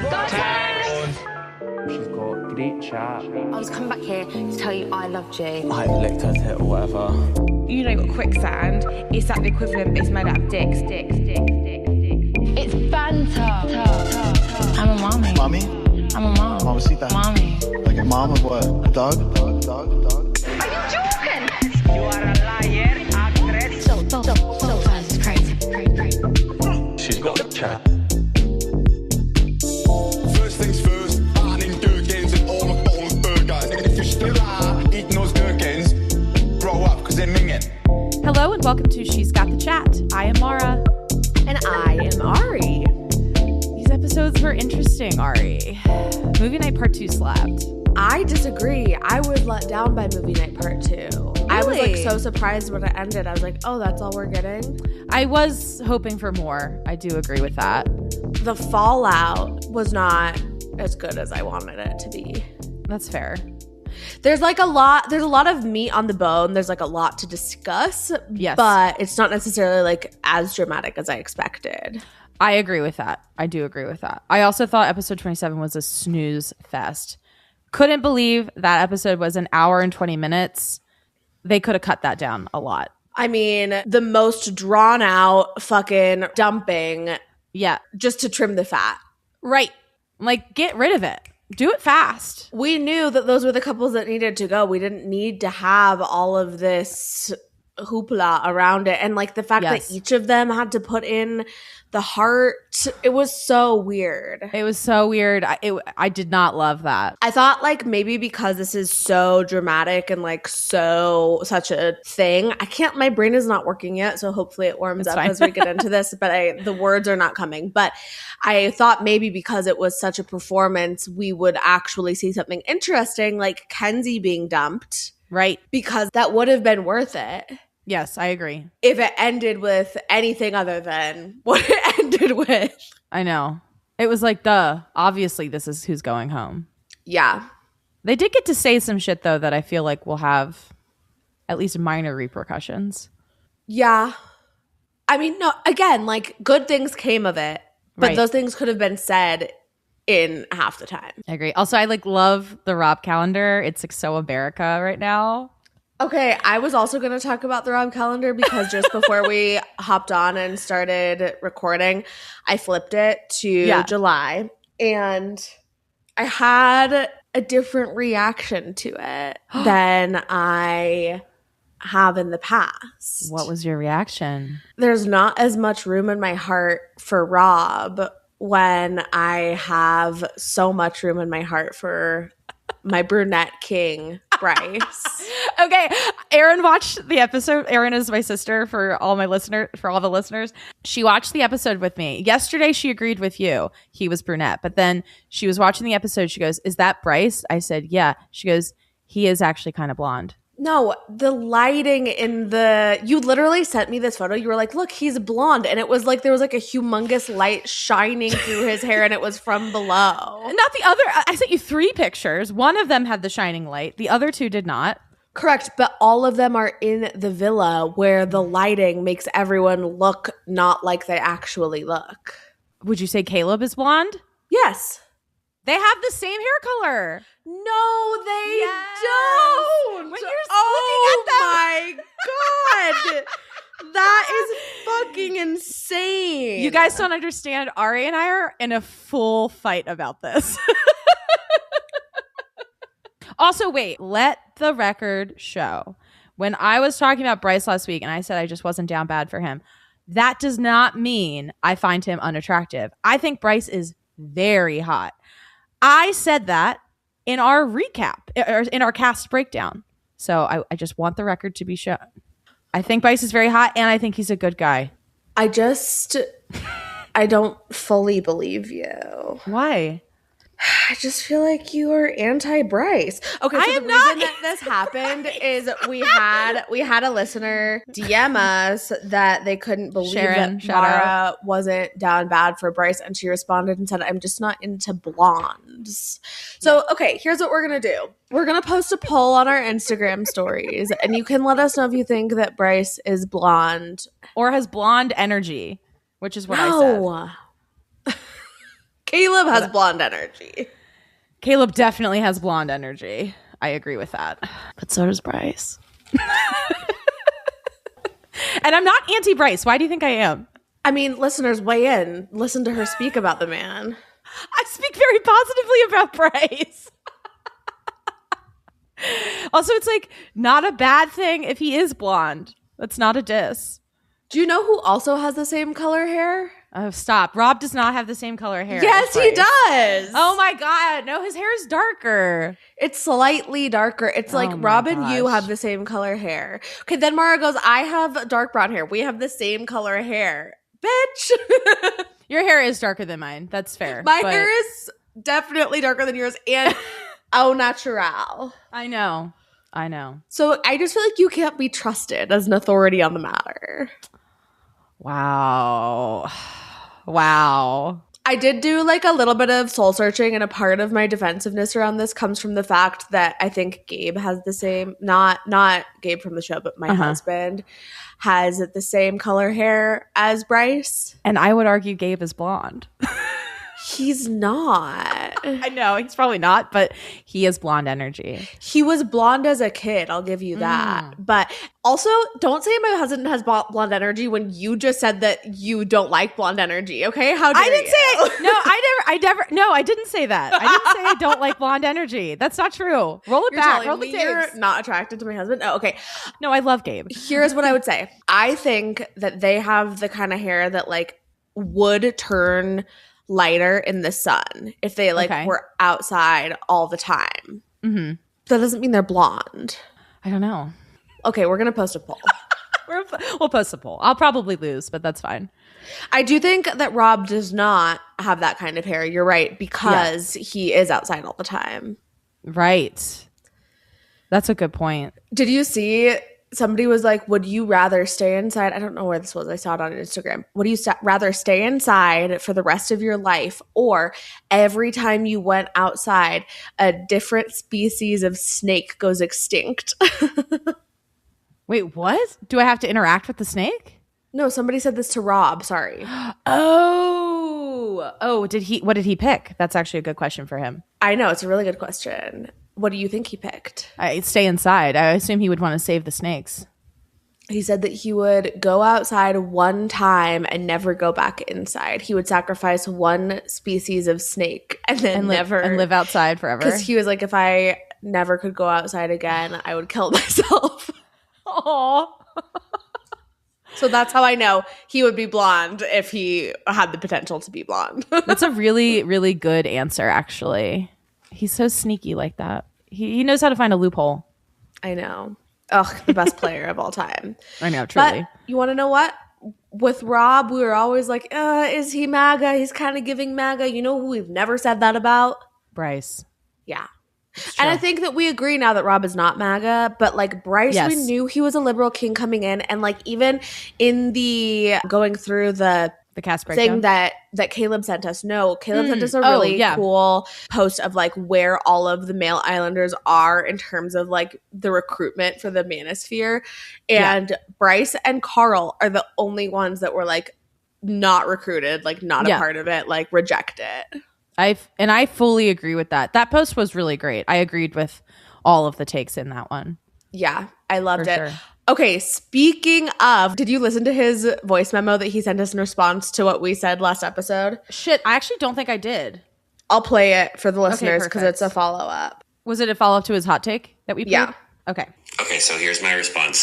She's got great chat. I was coming back here to tell you I loved you. I licked her tit or whatever. You know, got quicksand. It's like the equivalent, it's made out of dicks. It's banter. I'm a mommy. Mommy? I'm a mom. Mamacita. Mommy. Like a mom of what? A dog? Are you joking? You are a liar, actress. So fast. It's crazy. She's got chat. First things first, banning gherkins and all McDonald's burgers. And if you still are eating those gherkins, grow up, because they're minging. Hello and welcome to She's Got the Chat. I am Maura. And I am Ari. These episodes were interesting, Ari. Movie Night Part 2 slapped. I disagree. I was let down by Movie Night Part 2. Really? I was like so surprised when it ended. I was like, oh, that's all we're getting? I was hoping for more. I do agree with that. The fallout was not as good as I wanted it to be. That's fair. There's a lot of meat on the bone. There's like a lot to discuss. Yes. But it's not necessarily like as dramatic as I expected. I agree with that. I do agree with that. I also thought episode 27 was a snooze fest. Couldn't believe that episode was an hour and 20 minutes. They could have cut that down a lot. I mean, the most drawn out fucking dumping. Yeah. Just to trim the fat. Right. Like, get rid of it. Do it fast. We knew that those were the couples that needed to go. We didn't need to have all of this hoopla around it. And like the fact that each of them had to put in the heart, it was so weird. It was so weird. I did not love that. I thought like maybe because this is so dramatic and like such a thing, my brain is not working yet. So hopefully it warms up as we get into this, but the words are not coming. But I thought maybe because it was such a performance, we would actually see something interesting like Kenzie being dumped. Right. Because that would have been worth it. Yes, I agree. If it ended with anything other than what it ended with. I know. It was like, obviously this is who's going home. Yeah. They did get to say some shit, though, that I feel like will have at least minor repercussions. Yeah. I mean, no, again, like good things came of it, but those things could have been said in half the time. I agree. Also, I love the Rob calendar. It's like so America right now. Okay, I was also going to talk about the Rob calendar because just before we hopped on and started recording, I flipped it to July and I had a different reaction to it than I have in the past. What was your reaction? There's not as much room in my heart for Rob when I have so much room in my heart for my brunette king, Bryce. Okay, Erin watched the episode. Erin is my sister for all the listeners. She watched the episode with me. Yesterday, she agreed with you. He was brunette. But then she was watching the episode. She goes, "Is that Bryce?" I said, "Yeah." She goes, "He is actually kind of blonde." No, the lighting you literally sent me this photo. You were like, look, he's blonde. And it was like, there was like a humongous light shining through his hair and it was from below. Not the other. I sent you 3 pictures. One of them had the shining light. The other 2 did not. Correct. But all of them are in the villa where the lighting makes everyone look not like they actually look. Would you say Caleb is blonde? Yes. They have the same hair color. No, they don't. When you're looking at them. Oh my God. That is fucking insane. You guys don't understand. Ari and I are in a full fight about this. Also, wait, let the record show. When I was talking about Bryce last week and I said I just wasn't down bad for him, that does not mean I find him unattractive. I think Bryce is very hot. I said that in our recap, or in our cast breakdown. So I just want the record to be shown. I think Bryce is very hot, and I think he's a good guy. I don't fully believe you. Why? I just feel like you are anti-Bryce. Okay, so the reason that this happened is we had a listener DM us that they couldn't believe Sharon, that Maura wasn't down bad for Bryce, and she responded and said, "I'm just not into blondes." So, okay, here's what we're gonna do. We're gonna post a poll on our Instagram stories, and you can let us know if you think that Bryce is blonde or has blonde energy, which is what I said. Caleb has blonde energy. Caleb definitely has blonde energy. I agree with that. But so does Bryce. And I'm not anti-Bryce. Why do you think I am? I mean, listeners, weigh in. Listen to her speak about the man. I speak very positively about Bryce. Also, it's like not a bad thing if he is blonde. That's not a diss. Do you know who also has the same color hair? Oh, stop. Rob does not have the same color hair. Yes, he does. Oh my God. No, his hair is darker. It's slightly darker. It's like Rob and you have the same color hair. Okay, then Mara goes, I have dark brown hair. We have the same color hair. Bitch. Your hair is darker than mine. That's fair. My hair is definitely darker than yours and au natural. I know. So I just feel like you can't be trusted as an authority on the matter. Wow. I did do like a little bit of soul searching, and a part of my defensiveness around this comes from the fact that I think Gabe has the same, not Gabe from the show, but my husband has the same color hair as Bryce. And I would argue Gabe is blonde. He's not. I know, he's probably not, but he has blonde energy. He was blonde as a kid, I'll give you that. But also, don't say my husband has blonde energy when you just said that you don't like blonde energy, okay? How dare you? I didn't say I didn't say that. I didn't say I don't like blonde energy. That's not true. Roll it back. Roll the tapes. You're not attracted to my husband? Oh, okay. No, I love Gabe. Here's what I would say. I think that they have the kind of hair that like would turn lighter in the sun if they were outside all the time. Mm-hmm. That doesn't mean they're blonde. I don't know. Okay, we're gonna post a poll. We'll post a poll. I'll probably lose, but that's fine. I do think that Rob does not have that kind of hair. You're right, because he is outside all the time. Right. That's a good point. Did you see somebody was like, would you rather stay inside? I don't know where this was. I saw it on Instagram. Would you rather stay inside for the rest of your life, or every time you went outside, a different species of snake goes extinct? Wait, what? Do I have to interact with the snake? No, somebody said this to Rob. Sorry. Oh, what did he pick? That's actually a good question for him. I know. It's a really good question. What do you think he picked? I'd stay inside. I assume he would want to save the snakes. He said that he would go outside one time and never go back inside. He would sacrifice one species of snake and then live outside forever. Because he was like, if I never could go outside again, I would kill myself. Aww. So that's how I know he would be blonde if he had the potential to be blonde. That's a really, really good answer, actually. He's so sneaky like that. He knows how to find a loophole. I know. Ugh, the best player of all time. I know, truly. But you want to know what? With Rob, we were always like, is he MAGA? He's kind of giving MAGA. You know who we've never said that about? Bryce. Yeah. And I think that we agree now that Rob is not MAGA, but like Bryce, we knew he was a liberal king coming in. And like even in the going through the cast breakdown thing that Caleb sent us. No, Caleb sent us a really cool post of like where all of the male islanders are in terms of like the recruitment for the manosphere. And Bryce and Carl are the only ones that were like not recruited, like not a part of it, like reject it. I fully agree with that. That post was really great. I agreed with all of the takes in that one. Yeah, I loved it. Sure. Okay, speaking of, did you listen to his voice memo that he sent us in response to what we said last episode? Shit, I actually don't think I did. I'll play it for the listeners because it's a follow-up. Was it a follow-up to his hot take that we played? Yeah. Okay, so here's my response.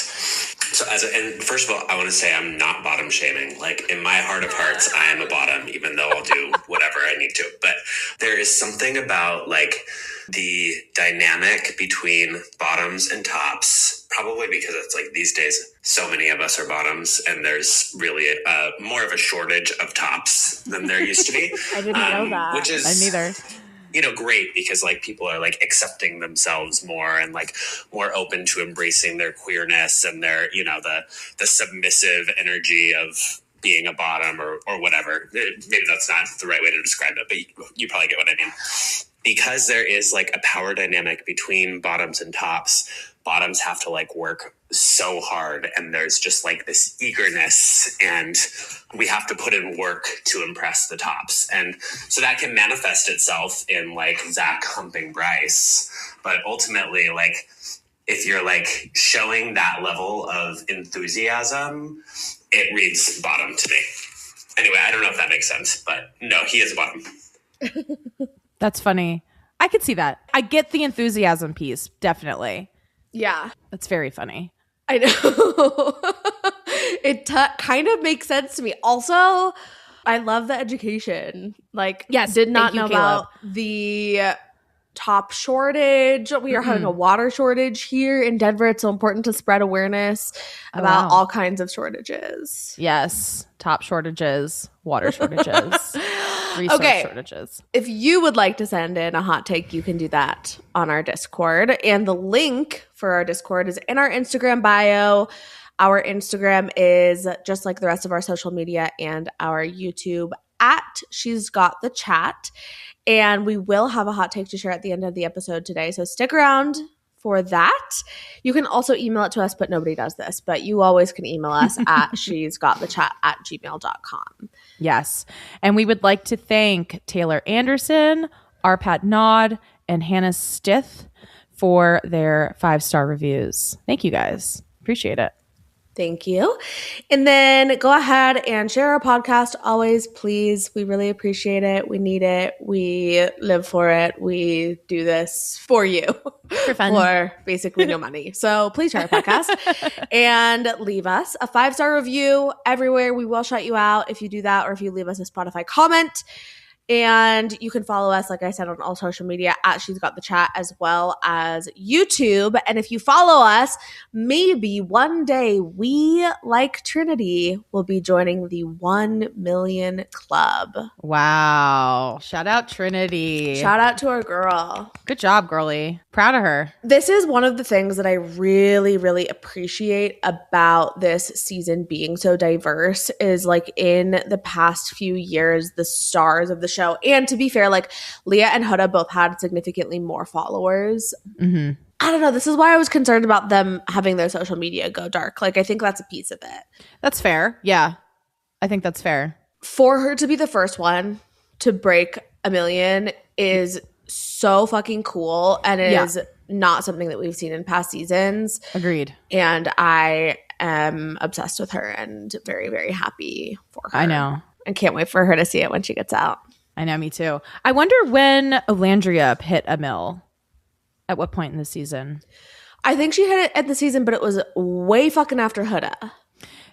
So and first of all, I want to say I'm not bottom shaming. Like in my heart of hearts, I am a bottom, even though I'll do whatever I need to. But there is something about like the dynamic between bottoms and tops, probably because it's like these days, so many of us are bottoms and there's really more of a shortage of tops than there used to be. I didn't know that. Which is, I neither. Great because like people are like accepting themselves more and like more open to embracing their queerness and their, the submissive energy of being a bottom or whatever. Maybe that's not the right way to describe it, but you probably get what I mean. Because there is like a power dynamic between bottoms and tops, bottoms have to like work so hard, and there's just like this eagerness, and we have to put in work to impress the tops. And so that can manifest itself in like Zach humping Bryce. But ultimately, like, if you're like showing that level of enthusiasm, it reads bottom to me. Anyway, I don't know if that makes sense, but no, he is a bottom. That's funny. I could see that. I get the enthusiasm piece, definitely. Yeah. That's very funny. I know. It kind of makes sense to me. Also, I love the education. Like, yes, did not know Caleb. about the top shortage. We are having a water shortage here in Denver. It's so important to spread awareness about all kinds of shortages. Yes. Top shortages, water shortages, resource shortages. If you would like to send in a hot take, you can do that on our Discord. And the link for our Discord is in our Instagram bio. Our Instagram is just like the rest of our social media, and our YouTube at She's Got the Chat. And we will have a hot take to share at the end of the episode today. So stick around for that. You can also email it to us, but nobody does this. But you always can email us at she'sgotthechat@gmail.com. Yes. And we would like to thank Taylor Anderson, Arpat Nod, and Hannah Stith for their 5-star reviews. Thank you guys. Appreciate it. Thank you. And then go ahead and share our podcast always, please. We really appreciate it. We need it. We live for it. We do this for you. For fun. For basically no money. So please share our podcast and leave us a 5-star review everywhere. We will shout you out if you do that, or if you leave us a Spotify comment. And you can follow us, like I said, on all social media at She's Got the Chat, as well as YouTube. And if you follow us, maybe one day we, like Trinity, will be joining the 1 million club. Wow. Shout out Trinity. Shout out to our girl. Good job, girlie. Proud of her. This is one of the things that I really, really appreciate about this season being so diverse, is like in the past few years, the stars of the show. And to be fair, like Leah and Huda both had significantly more followers. Mm-hmm. I don't know. This is why I was concerned about them having their social media go dark. Like, I think that's a piece of it. That's fair. Yeah. I think that's fair. For her to be the first one to break 1 million is so fucking cool, and it is not something that we've seen in past seasons. Agreed. And I am obsessed with her and very, very happy for her. I know. And can't wait for her to see it when she gets out. I know, me too. I wonder when Olandria hit 1 mil. At what point in the season? I think she hit it at the season, but it was way fucking after Huda.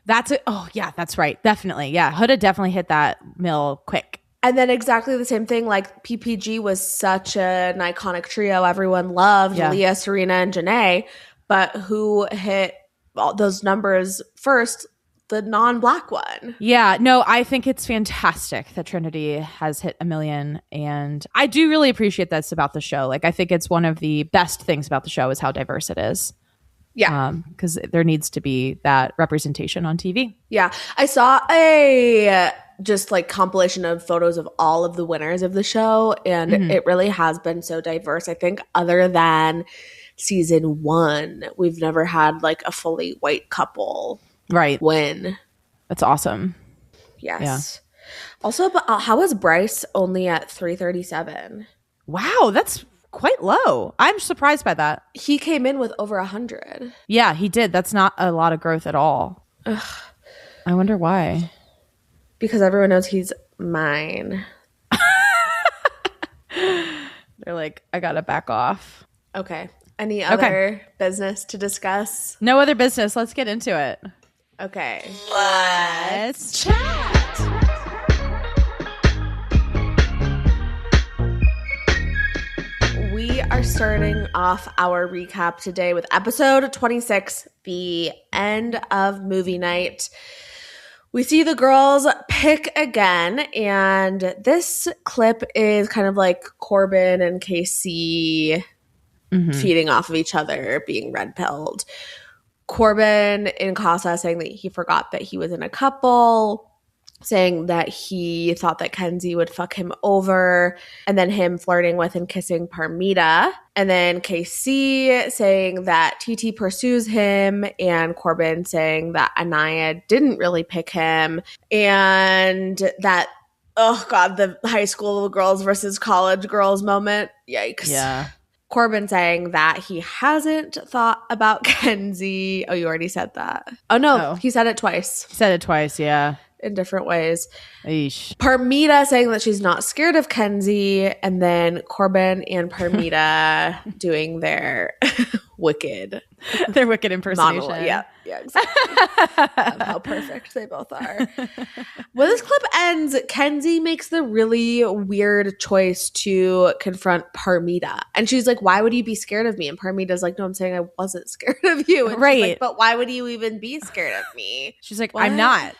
That's it. Oh, yeah, that's right. Definitely. Yeah, Huda definitely hit that mill quick. And then exactly the same thing, like PPG was such an iconic trio. Everyone loved Leah, Serena, and Janae. But who hit all those numbers first? The non-Black one. Yeah, no, I think it's fantastic that Trinity has hit 1 million. And I do really appreciate this about the show. Like, I think it's one of the best things about the show is how diverse it is. Yeah. Because there needs to be that representation on TV. Yeah. I saw a just like compilation of photos of all of the winners of the show. And it really has been so diverse. I think other than season 1, we've never had like a fully white couple win. That's awesome. Yes. Yeah. Also, but how is Bryce only at 337? Wow, that's quite low. I'm surprised by that. He came in with over 100. Yeah, he did. That's not a lot of growth at all. Ugh. I wonder why. Because everyone knows he's mine. They're like, I gotta back off. Okay. Any other business to discuss? No other business. Let's get into it. Okay. Let's chat. We are starting off our recap today with episode 26, the end of movie night. We see the girls pick again, and this clip is kind of like Corbin and Casey feeding off of each other, being red-pilled. Corbin in Casa saying that he forgot that he was in a couple. saying that he thought that Kenzie would fuck him over, and then him flirting with and kissing Parmita. And then KC saying that TT pursues him, and Corbin saying that Aniya didn't really pick him, and that, oh God, the high school girls versus college girls moment. Yikes. Yeah. Corbin saying that he hasn't thought about Kenzie. Oh, you already said that. Oh, no, he said it twice. Said it twice, yeah. In different ways. Eesh. Parmita saying that she's not scared of Kenzie, and then Corbin and Parmita doing their wicked impersonation. monologue. Yeah, exactly. How perfect they both are. When this clip ends, Kenzie makes the really weird choice to confront Parmita. And she's like, why would you be scared of me? And Parmita's like, no, I'm saying I wasn't scared of you. And right. She's like, but why would you even be scared of me? She's like, what? I'm not.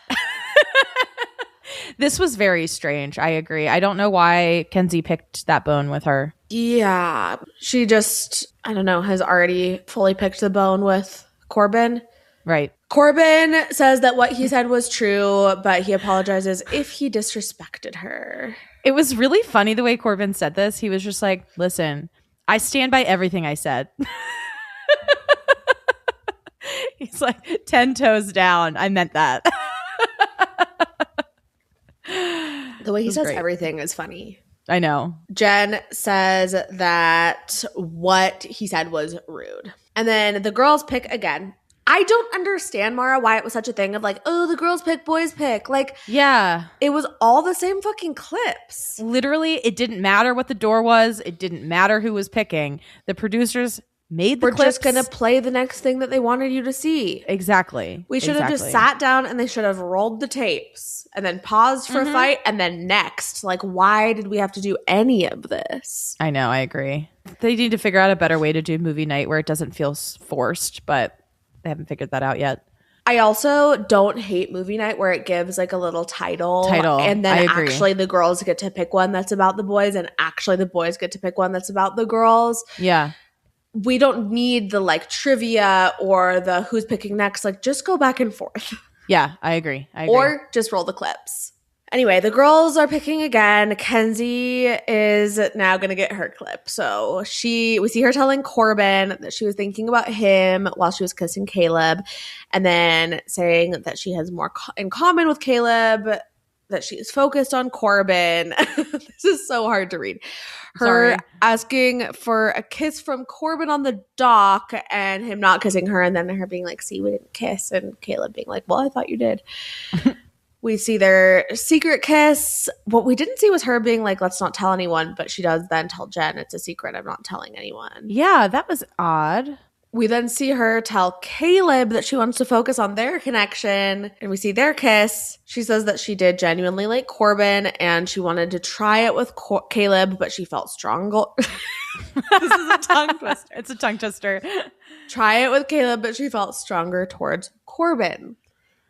This was very strange. I agree. I don't know why Kenzie picked that bone with her. Yeah. She just, I don't know, has already fully picked the bone with Corbin. Right. Corbin says that what he said was true, but he apologizes if he disrespected her. It was really funny the way Corbin said this. He was just like, listen, I stand by everything I said. He's like, 10 toes down. I meant that. The way he says great. everything is funny. I know. Jen says that what he said was rude. And then the girls pick again. I don't understand, Mara, why it was such a thing of like, oh, the girls pick, boys pick. Like, yeah, it was all the same fucking clips. Literally, it didn't matter what the door was. It didn't matter who was picking. The producers made the We're clips. just going to play the next thing that they wanted you to see. Exactly. We should have just sat down and they should have rolled the tapes and then paused for a fight and then next. Like, why did we have to do any of this? I know. I agree. They need to figure out a better way to do movie night where it doesn't feel forced, but they haven't figured that out yet. I also don't hate movie night where it gives like a little title and then actually the girls get to pick one that's about the boys and actually the boys get to pick one that's about the girls. Yeah. We don't need the like trivia or the who's picking next. Like, just go back and forth. Yeah, I agree. Or just roll the clips. Anyway, the girls are picking again. Kenzie is now going to get her clip. So we see her telling Corbin that she was thinking about him while she was kissing Caleb, and then saying that she has more in common with Caleb, that she is focused on Corbin. This is so hard to read. Her asking for a kiss from Corbin on the dock and him not kissing her, and then her being like, see, we didn't kiss, and Caleb being like, well, I thought you did. We see their secret kiss. What we didn't see was her being like, let's not tell anyone, but she does then tell Jen, it's a secret, I'm not telling anyone. Yeah, that was odd. We then see her tell Caleb that she wants to focus on their connection, and we see their kiss. She says that she did genuinely like Corbin, and she wanted to try it with Caleb, but she felt stronger. This is a tongue twister. It's a tongue twister. Try it with Caleb, but she felt stronger towards Corbin.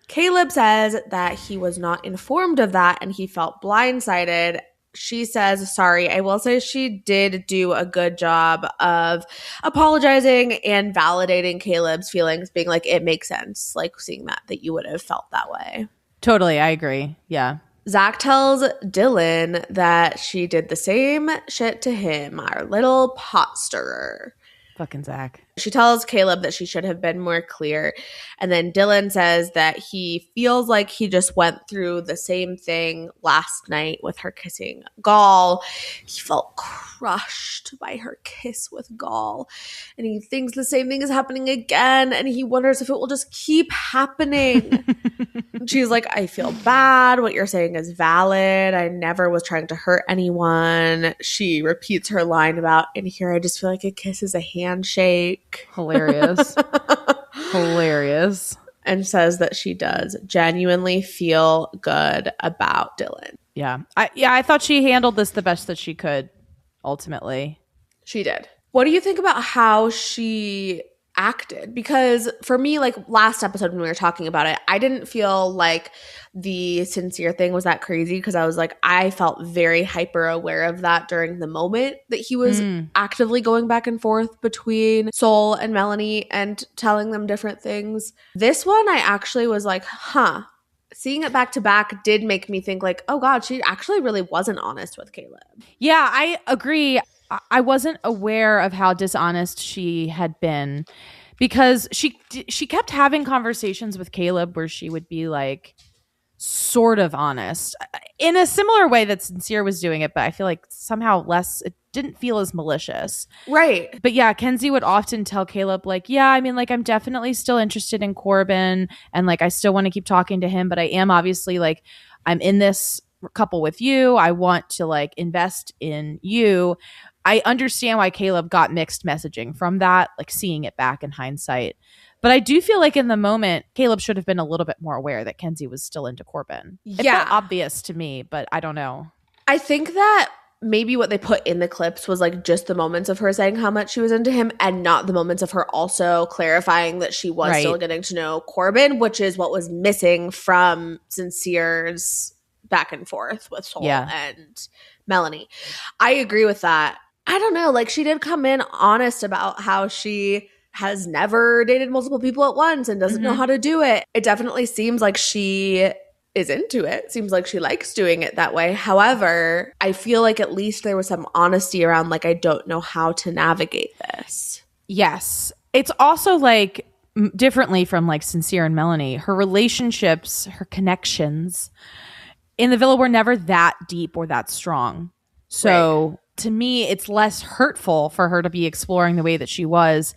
Caleb says that he was not informed of that, and he felt blindsided. She says, sorry, I will say she did do a good job of apologizing and validating Caleb's feelings, being like, it makes sense, like seeing that you would have felt that way. Totally, I agree. Yeah. Zach tells Dylan that she did the same shit to him, our little pot stirrer. Fucking Zach. She tells Caleb that she should have been more clear. And then Dylan says that he feels like he just went through the same thing last night with her kissing Gaul. He felt crushed by her kiss with Gaul. And he thinks the same thing is happening again. And he wonders if it will just keep happening. She's like, I feel bad. What you're saying is valid. I never was trying to hurt anyone. She repeats her line about, in here, I just feel like a kiss is a handshake. Hilarious. Hilarious. And says that she does genuinely feel good about Dylan. Yeah. I thought she handled this the best that she could, ultimately. She did. What do you think about how she acted? Because for me, like last episode when we were talking about it, I didn't feel like the sincere thing was that crazy, because I was like, I felt very hyper aware of that during the moment that he was actively going back and forth between Soul and Melanie and telling them different things. This one, I actually was like, seeing it back to back did make me think like, oh God, she actually really wasn't honest with Caleb. Yeah, I agree. I wasn't aware of how dishonest she had been because she kept having conversations with Caleb where she would be like sort of honest in a similar way that Sincere was doing it, but I feel like somehow less, it didn't feel as malicious. Right. But yeah, Kenzie would often tell Caleb like, yeah, I mean, like I'm definitely still interested in Corbin and like I still want to keep talking to him, but I am obviously like, I'm in this couple with you. I want to like invest in you. I understand why Caleb got mixed messaging from that, like seeing it back in hindsight. But I do feel like in the moment, Caleb should have been a little bit more aware that Kenzie was still into Corbin. It felt obvious to me, but I don't know. I think that maybe what they put in the clips was like just the moments of her saying how much she was into him and not the moments of her also clarifying that she was still getting to know Corbin, which is what was missing from Sincere's back and forth with Soul and Melanie. I agree with that. I don't know. Like she did come in honest about how she has never dated multiple people at once and doesn't know how to do it. It definitely seems like she is into it. Seems like she likes doing it that way. However, I feel like at least there was some honesty around like, I don't know how to navigate this. Yes. It's also like differently from like Sincere and Melanie. Her relationships, her connections in the villa were never that deep or that strong. So to me, it's less hurtful for her to be exploring the way that she was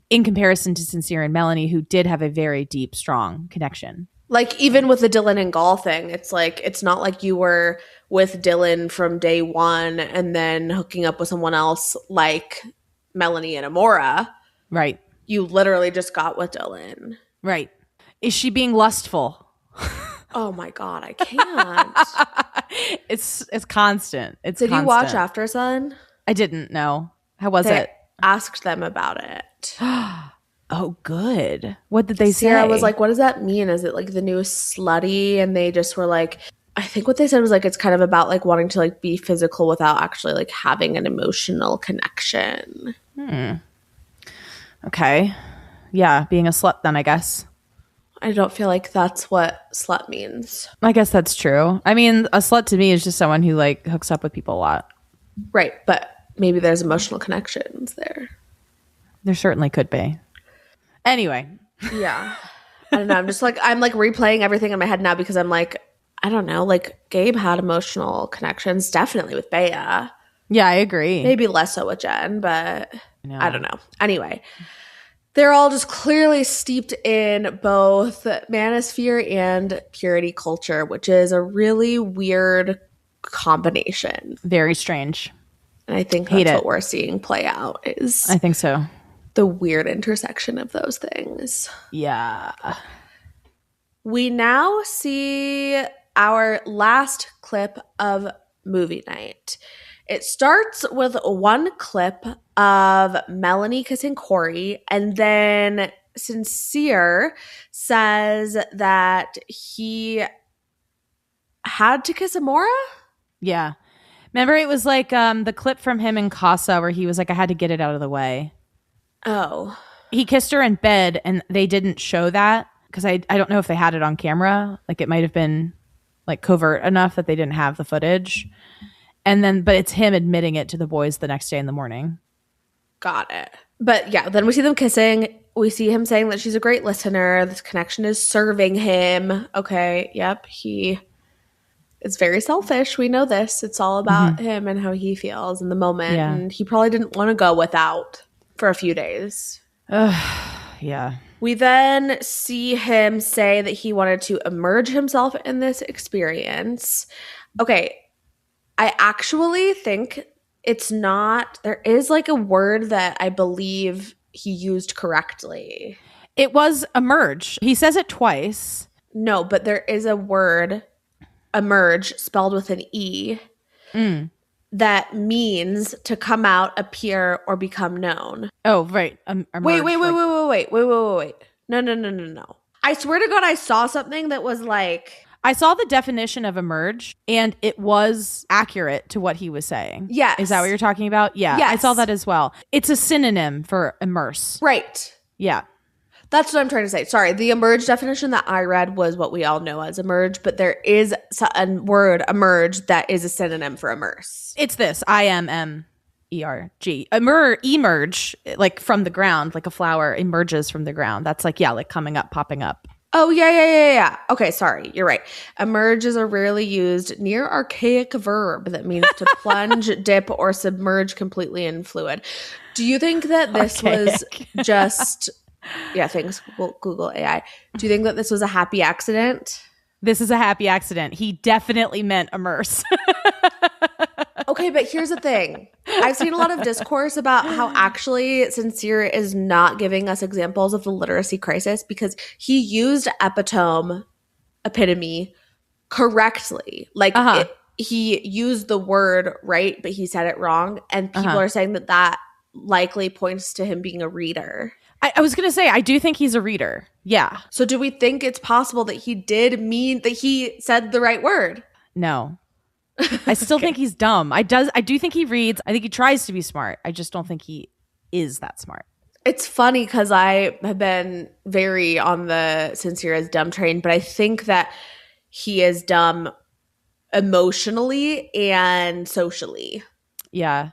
in comparison to Sincere and Melanie, who did have a very deep, strong connection. Like even with the Dylan and Gall thing, it's like, it's not like you were with Dylan from day one and then hooking up with someone else like Melanie and Amora. Right. You literally just got with Dylan. Right. Is she being lustful? Oh my God, I can't. It's constant. It's Did constant. you watch After Sun? I didn't know. How was it? Asked them about it. Oh, good. What did they say? Sarah was like, what does that mean? Is it like the new slutty? And they just were like, I think what they said was like, it's kind of about like wanting to like be physical without actually like having an emotional connection. Okay. Yeah, being a slut then, I guess. I don't feel like that's what slut means. I guess that's true. I mean, a slut to me is just someone who like hooks up with people a lot. Right. But maybe there's emotional connections there. There certainly could be. Anyway. Yeah. I don't know. I'm like replaying everything in my head now because I'm like, I don't know. Like Gabe had emotional connections, definitely with Bea. Yeah, I agree. Maybe less so with Jen, but I don't know. Anyway. They're all just clearly steeped in both manosphere and purity culture, which is a really weird combination. Very strange. And I think that's what we're seeing play out is I think so. The weird intersection of those things. Yeah. We now see our last clip of movie night. It starts with one clip of Melanie kissing Corey, and then Sincere says that he had to kiss Amora? Yeah. Remember, it was like the clip from him in Casa where he was like, I had to get it out of the way. Oh. He kissed her in bed, and they didn't show that because I don't know if they had it on camera. Like, it might have been like covert enough that they didn't have the footage. And then, but it's him admitting it to the boys the next day in the morning. Got it. But yeah, then we see them kissing. We see him saying that she's a great listener. This connection is serving him. Okay, yep. He is very selfish. We know this. It's all about him and how he feels in the moment. Yeah. And he probably didn't want to go without for a few days. Yeah. We then see him say that he wanted to immerge himself in this experience. Okay. I actually think it's not, there is like a word that I believe he used correctly. It was emerge. He says it twice. No, but there is a word, emerge, spelled with an E, that means to come out, appear, or become known. Oh, right. Wait. No. I swear to God, I saw something that was like, I saw the definition of emerge, and it was accurate to what he was saying. Yes. Is that what you're talking about? Yeah. Yes. I saw that as well. It's a synonym for immerse. Right. Yeah. That's what I'm trying to say. Sorry, the immerge definition that I read was what we all know as immerge, but there is a word, immerge, that is a synonym for immerse. It's this, IMMERG. Emerge, like from the ground, like a flower emerges from the ground. That's like, yeah, like coming up, popping up. Oh, yeah. Okay, sorry. You're right. Emerge is a rarely used, near archaic verb that means to plunge, dip, or submerge completely in fluid. Do you think that this was just... Yeah, thanks, Google AI. Do you think that this was a happy accident? This is a happy accident. He definitely meant immerse. Okay, but here's the thing. I've seen a lot of discourse about how actually Sincere is not giving us examples of the literacy crisis because he used epitome correctly. Like he used the word right, but he said it wrong. And people are saying that likely points to him being a reader. I was going to say, I do think he's a reader. Yeah. So do we think it's possible that he did mean that he said the right word? No. I still think he's dumb. I do think he reads. I think he tries to be smart. I just don't think he is that smart. It's funny because I have been very on the Sincere as dumb train, but I think that he is dumb emotionally and socially. Yeah.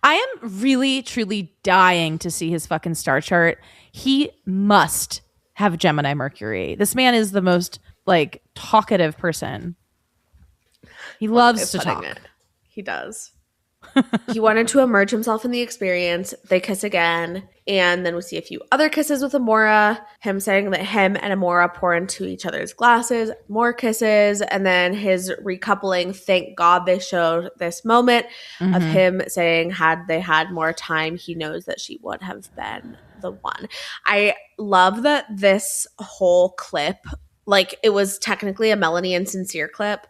I am really, truly dying to see his fucking star chart. He must have Gemini Mercury. This man is the most, like, talkative person. He loves to talk. He does. He wanted to immerse himself in the experience. They kiss again. And then we see a few other kisses with Amora. Him saying that him and Amora pour into each other's glasses. More kisses. And then his recoupling. Thank God they showed this moment of him saying had they had more time, he knows that she would have been the one. I love that this whole clip, like it was technically a Melanie and Sincere clip,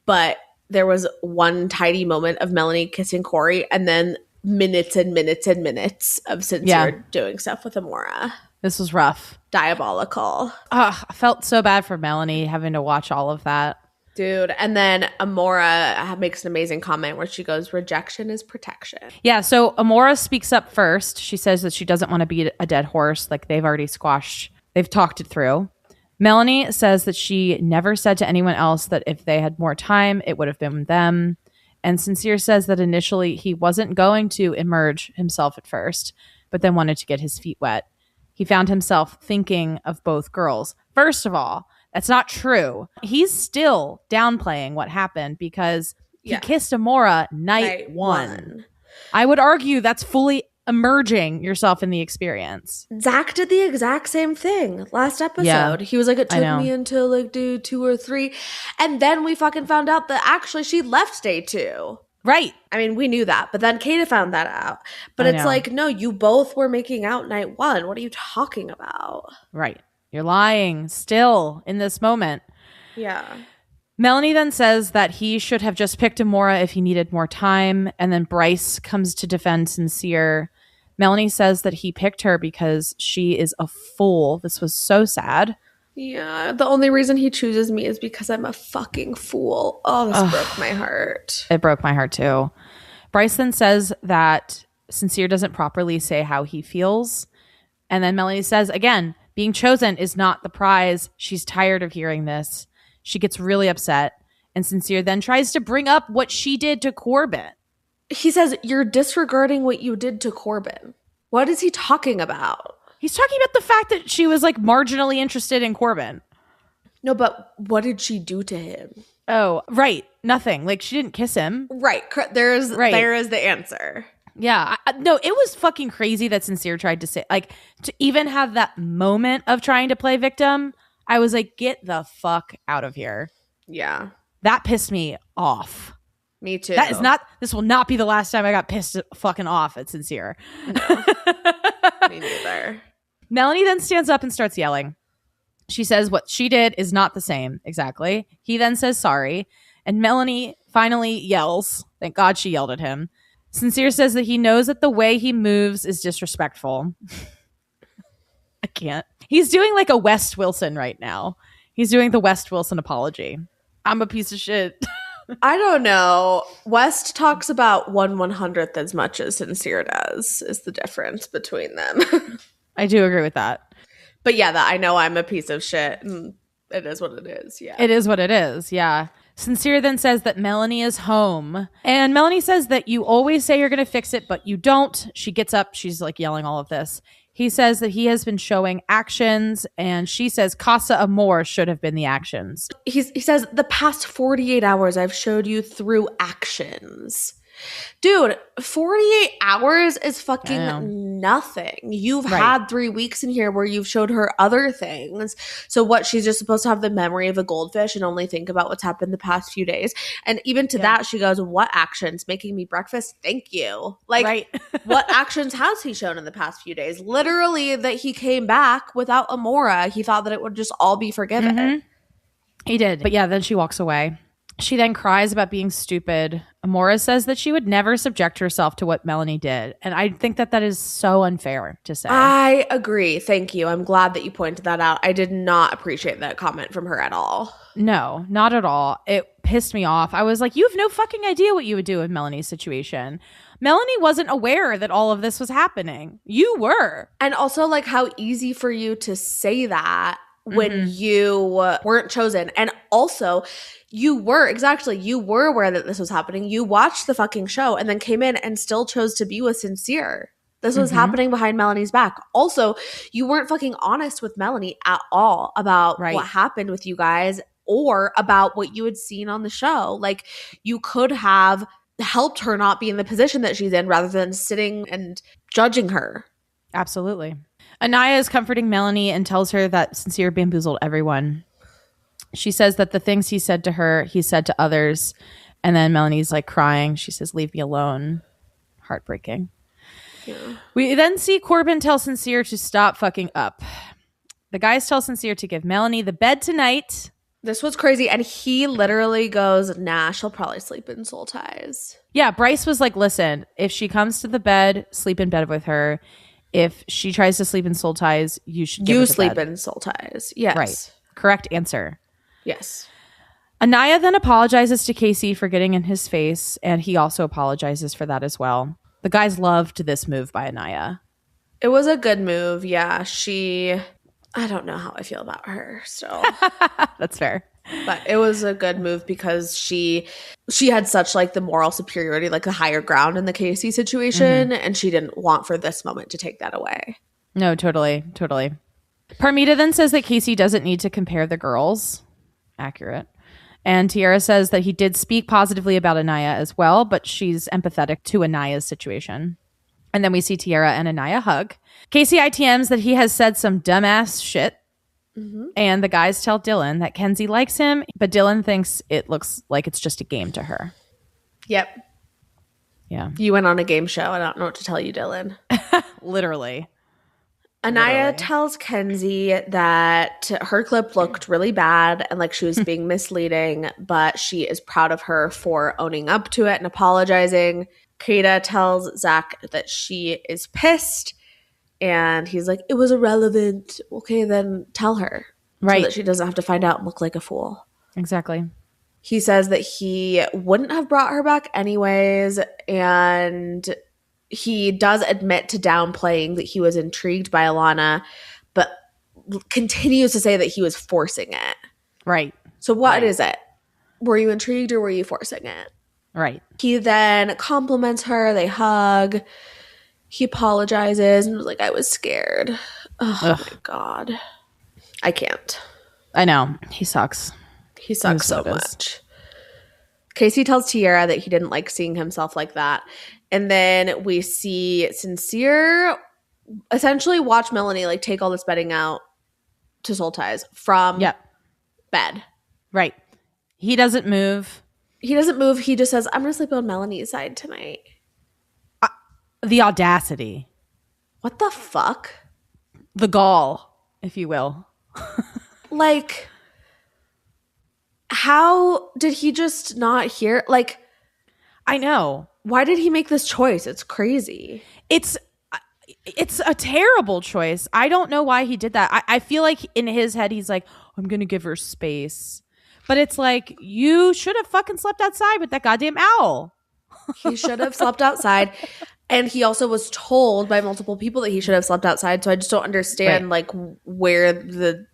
but there was one tiny moment of Melanie kissing Corey and then minutes and minutes and minutes of Sincere doing stuff with Amora. This was rough. Diabolical. I felt so bad for Melanie having to watch all of that. Dude. And then Amora makes an amazing comment where she goes, rejection is protection. Yeah. So Amora speaks up first. She says that she doesn't want to be a dead horse. Like they've already they've talked it through. Melanie says that she never said to anyone else that if they had more time, it would have been them. And Sincere says that initially he wasn't going to immerge himself at first, but then wanted to get his feet wet. He found himself thinking of both girls. First of all, that's not true. He's still downplaying what happened because he kissed Amora night one. I would argue that's fully immerging yourself in the experience. Zach did the exact same thing last episode. Yeah, he was like, it took me until like day 2 or 3. And then we fucking found out that actually she left day 2. Right. I mean, we knew that, but then Kata found that out. But it's like, no, you both were making out night 1. What are you talking about? Right. You're lying still in this moment. Yeah. Melanie then says that he should have just picked Amora if he needed more time. And then Bryce comes to defend Sincere. Melanie says that he picked her because she is a fool. This was so sad. Yeah, the only reason he chooses me is because I'm a fucking fool. Oh, this broke my heart. It broke my heart too. Bryce then says that Sincere doesn't properly say how he feels. And then Melanie says, again, being chosen is not the prize. She's tired of hearing this. She gets really upset. And Sincere then tries to bring up what she did to Corbin. He says, you're disregarding what you did to Corbin. What is he talking about? He's talking about the fact that she was like marginally interested in Corbin. No, but what did she do to him? Oh, right. Nothing. Like she didn't kiss him. Right. There is the answer. Yeah. No, it was fucking crazy that Sincere tried to say, like, to even have that moment of trying to play victim. I was like, get the fuck out of here. Yeah. That pissed me off. Me too. This will not be the last time I got pissed fucking off at Sincere. No. Me neither. Melanie then stands up and starts yelling. She says what she did is not the same. Exactly. He then says sorry. And Melanie finally yells. Thank God she yelled at him. Sincere says that he knows that the way he moves is disrespectful. I can't. He's doing like a West Wilson right now. He's doing the West Wilson apology. I'm a piece of shit. I don't know. West talks about 1/100th as much as Sincere does, is the difference between them. I do agree with that. But yeah, that I know I'm a piece of shit. And it is what it is. Yeah. It is what it is. Yeah. Sincere then says that Melanie is home. And Melanie says that you always say you're going to fix it, but you don't. She gets up. She's like yelling all of this. He says that he has been showing actions, and she says Casa Amor should have been the actions. He says, the past 48 hours I've showed you through actions. Dude, 48 hours is fucking nothing. You've had 3 weeks in here where you've showed her other things. So what, she's just supposed to have the memory of a goldfish and only think about what's happened the past few days? And even to that, she goes, what actions? Making me breakfast? Thank you. Like, what actions has he shown in the past few days? Literally that he came back without Amora. He thought that it would just all be forgiven. Mm-hmm. He did. But yeah, then she walks away. She then cries about being stupid. Amora says that she would never subject herself to what Melanie did. And I think that that is so unfair to say. I agree. Thank you. I'm glad that you pointed that out. I did not appreciate that comment from her at all. No, not at all. It pissed me off. I was like, you have no fucking idea what you would do in Melanie's situation. Melanie wasn't aware that all of this was happening. You were. And also, like, how easy for you to say that when you weren't chosen. And also, you were aware that this was happening. You watched the fucking show and then came in and still chose to be with Sincere. This was happening behind Melanie's back. Also, you weren't fucking honest with Melanie at all about what happened with you guys or about what you had seen on the show. Like, you could have helped her not be in the position that she's in rather than sitting and judging her. Absolutely. Aniya is comforting Melanie and tells her that Sincere bamboozled everyone. She says that the things he said to her, he said to others. And then Melanie's like crying. She says, leave me alone. Heartbreaking. Yeah. We then see Corbin tell Sincere to stop fucking up. The guys tell Sincere to give Melanie the bed tonight. This was crazy. And he literally goes, nah, she'll probably sleep in soul ties. Yeah, Bryce was like, listen, if she comes to the bed, sleep in bed with her. If she tries to sleep in soul ties, you should give her the sleep bed. in soul ties. Yes. Right. Correct answer. Yes. Aniya then apologizes to Casey for getting in his face, and he also apologizes for that as well. The guys loved this move by Aniya. It was a good move. Yeah. I don't know how I feel about her still. That's fair. But it was a good move because she had such like the moral superiority, like the higher ground in the Casey situation, and she didn't want for this moment to take that away. No, totally. Parmita then says that Casey doesn't need to compare the girls. Accurate. And Tiara says that he did speak positively about Aniya as well, but she's empathetic to Aniya's situation. And then we see Tiara and Aniya hug. Casey ITMs that he has said some dumbass shit. And the guys tell Dylan that Kenzie likes him, but Dylan thinks it looks like it's just a game to her. Yep. Yeah. You went on a game show. I don't know what to tell you, Dylan. Literally. Aniya tells Kenzie that her clip looked really bad and like she was being misleading, but she is proud of her for owning up to it and apologizing. Kata tells Zach that she is pissed. And he's like, it was irrelevant. Okay, then tell her. Right. So that she doesn't have to find out and look like a fool. Exactly. He says that he wouldn't have brought her back anyways. And he does admit to downplaying that he was intrigued by Alana, but continues to say that he was forcing it. Right. So what is it? Were you intrigued or were you forcing it? Right. He then compliments her. They hug. He apologizes and was like, I was scared. Oh my God. I can't. I know. He sucks. He sucks so much. Casey tells Tiara that he didn't like seeing himself like that. And then we see Sincere essentially watch Melanie like take all this bedding out to soul ties from bed. Right. He doesn't move. He just says, I'm going to sleep on Melanie's side tonight. The audacity. What the fuck? The gall, if you will. Like, how did he just not hear? Like, I know. Why did he make this choice? It's crazy. It's a terrible choice. I don't know why he did that. I feel like in his head, he's like, I'm going to give her space. But it's like, you should have fucking slept outside with that goddamn owl. He should have slept outside. And he also was told by multiple people that he should have slept outside. So I just don't understand like where the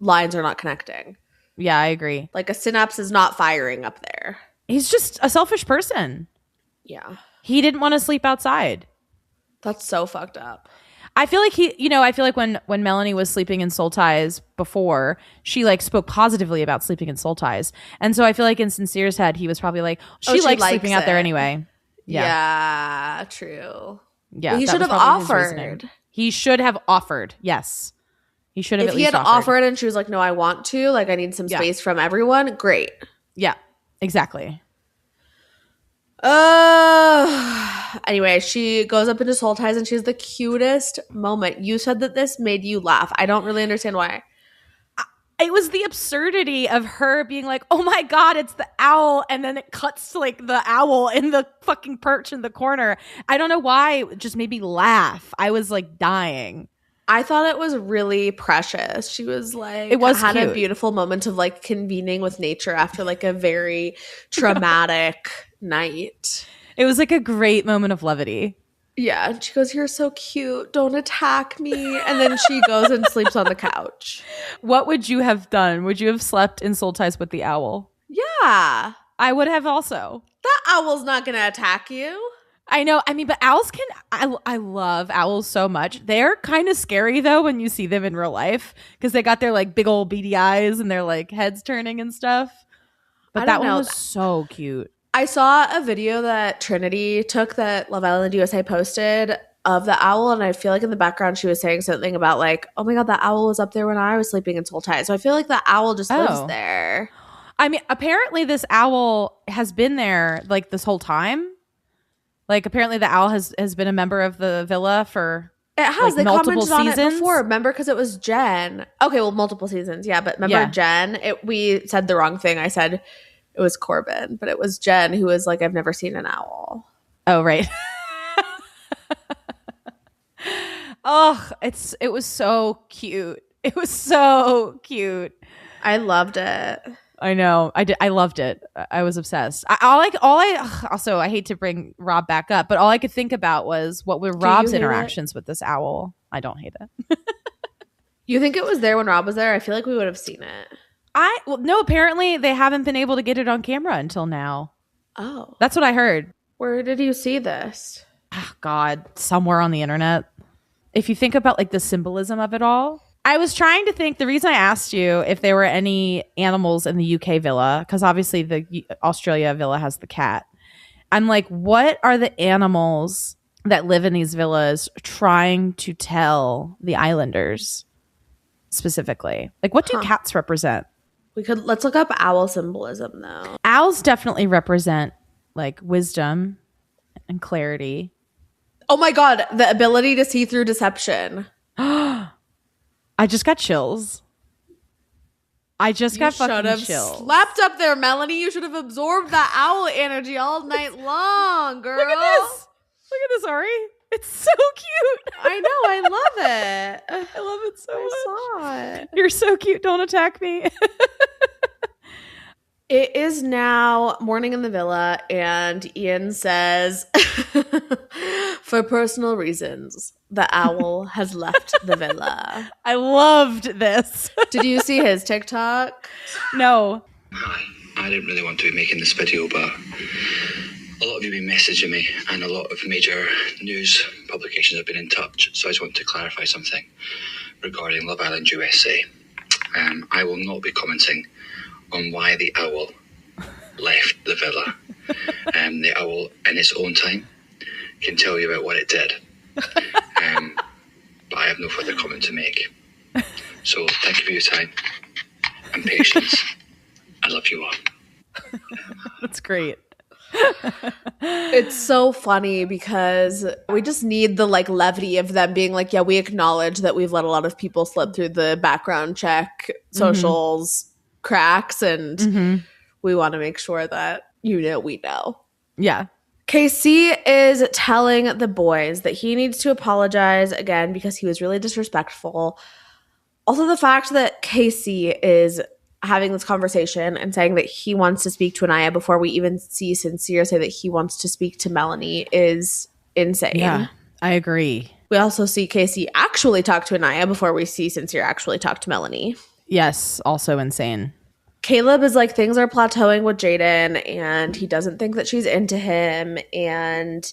lines are not connecting. Yeah, I agree. Like a synapse is not firing up there. He's just a selfish person. Yeah. He didn't want to sleep outside. That's so fucked up. I feel like I feel like when Melanie was sleeping in soul ties before, she like spoke positively about sleeping in soul ties. And so I feel like in Sincere's head, he was probably like, she likes sleeping out there anyway. Yeah, true. Yeah. Well, he should have offered. He should have offered. Yes. He should have If he had offered and she was like, no, I want to, like I need some space from everyone, great. Yeah, exactly. Anyway, she goes up into soul ties and she has the cutest moment. You said that this made you laugh. I don't really understand why. It was the absurdity of her being like, oh my God, it's the owl. And then it cuts to like the owl in the fucking perch in the corner. I don't know why. It just made me laugh. I was like dying. I thought it was really precious. She was like, had cute. A beautiful moment of like convening with nature after like a very traumatic night. It was like a great moment of levity. Yeah. And she goes, you're so cute. Don't attack me. And then she goes and sleeps on the couch. What would you have done? Would you have slept in soul ties with the owl? Yeah. I would have also. That owl's not going to attack you. I know. I mean, but owls can, I love owls so much. They're kind of scary though when you see them in real life because they got their like big old beady eyes and their like heads turning and stuff. But that one was so cute. I saw a video that Trinity took that Love Island USA posted of the owl. And I feel like in the background, she was saying something about like, oh my God, that owl was up there when I was sleeping in soul ties. So I feel like the owl just lives there. I mean, apparently this owl has been there like this whole time. Like apparently the owl has been a member of the villa for they multiple commented seasons. On it before. Remember, because it was Jen. Okay, well, multiple seasons, yeah. But remember Jen? We said the wrong thing. I said it was Corbin, but it was Jen who was like, I've never seen an owl. Oh, right. Oh, it was so cute. It was so cute. I loved it. I know. I loved it. I was obsessed. Also, I hate to bring Rob back up, but all I could think about was what were Rob's interactions with this owl. I don't hate it. You think it was there when Rob was there? I feel like we would have seen it. No, apparently they haven't been able to get it on camera until now. Oh. That's what I heard. Where did you see this? Oh, God, somewhere on the internet. If you think about like the symbolism of it all. I was trying to think, the reason I asked you if there were any animals in the UK villa, because obviously the Australia villa has the cat. I'm like, what are the animals that live in these villas trying to tell the islanders specifically? Like, what do cats represent? Let's look up owl symbolism though. Owls definitely represent like wisdom and clarity. Oh my God, the ability to see through deception. I just got chills. I just got fucking chills. Slept up there, Melanie. You should have absorbed that owl energy all night long, girl. Look at this. Look at this, Ari. It's so cute. I know. I love it. I love it so much. I saw it. You're so cute. Don't attack me. It is now morning in the villa, and Ian says, for personal reasons, the owl has left the villa. I loved this. Did you see his TikTok? No. Hi. I didn't really want to be making this video, but a lot of you have been messaging me, and a lot of major news publications have been in touch, so I just want to clarify something regarding Love Island USA. I will not be commenting on why the owl left the villa. The owl, in its own time, can tell you about what it did. But I have no further comment to make. So thank you for your time and patience. I love you all. That's great. It's so funny because we just need the like levity of them being like, yeah, we acknowledge that we've let a lot of people slip through the background check, socials, cracks, and we want to make sure that we know. Yeah. KC is telling the boys that he needs to apologize again because he was really disrespectful. Also, the fact that KC is having this conversation and saying that he wants to speak to Aniya before we even see Sincere say that he wants to speak to Melanie is insane. Yeah, I agree. We also see Casey actually talk to Aniya before we see Sincere actually talk to Melanie. Yes, also insane. Caleb is like, things are plateauing with Jaden, and he doesn't think that she's into him. And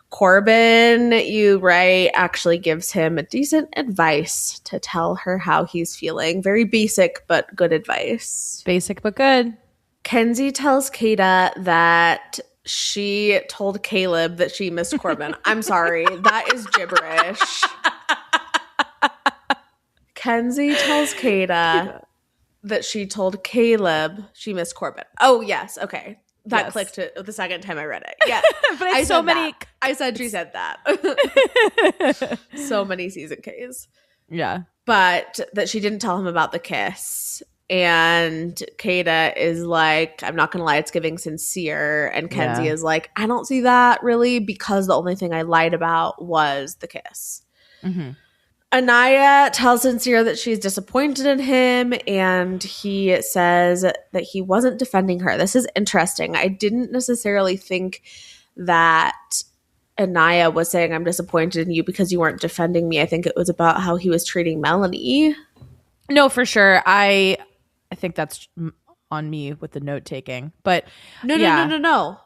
Corbin, you right, actually gives him a decent advice to tell her how he's feeling. Very basic, but good advice. Basic, but good. Kenzie tells Kata that she told Caleb that she missed Corbin. I'm sorry. That is gibberish. Kenzie tells Kata that she told Caleb she missed Corbin. Oh, yes. Okay. That clicked the second time I read it. Yeah. But it's so many. I said she said that. So many season Ks. Yeah. But that she didn't tell him about the kiss. And Kata is like, I'm not going to lie, it's giving sincere. And Kenzie is like, I don't see that really, because the only thing I lied about was the kiss. Mm-hmm. Aniya tells Sincere that she's disappointed in him, and he says that he wasn't defending her. This is interesting. I didn't necessarily think that Aniya was saying, I'm disappointed in you because you weren't defending me. I think it was about how he was treating Melanie. No, for sure. I think that's on me with the note taking. But No.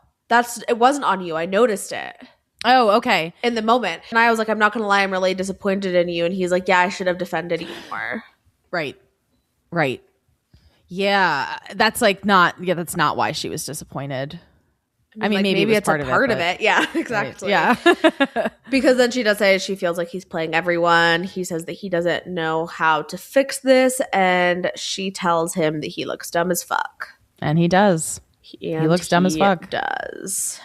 It wasn't on you. I noticed it. Oh, okay. In the moment. And I was like, I'm not going to lie, I'm really disappointed in you. And he's like, yeah, I should have defended you more. Right. Yeah. That's that's not why she was disappointed. I mean, maybe it's part a part of it. Yeah, exactly. Right. Yeah. Because then she does say she feels like he's playing everyone. He says that he doesn't know how to fix this. And she tells him that he looks dumb as fuck. And he does. He looks dumb as fuck. He does.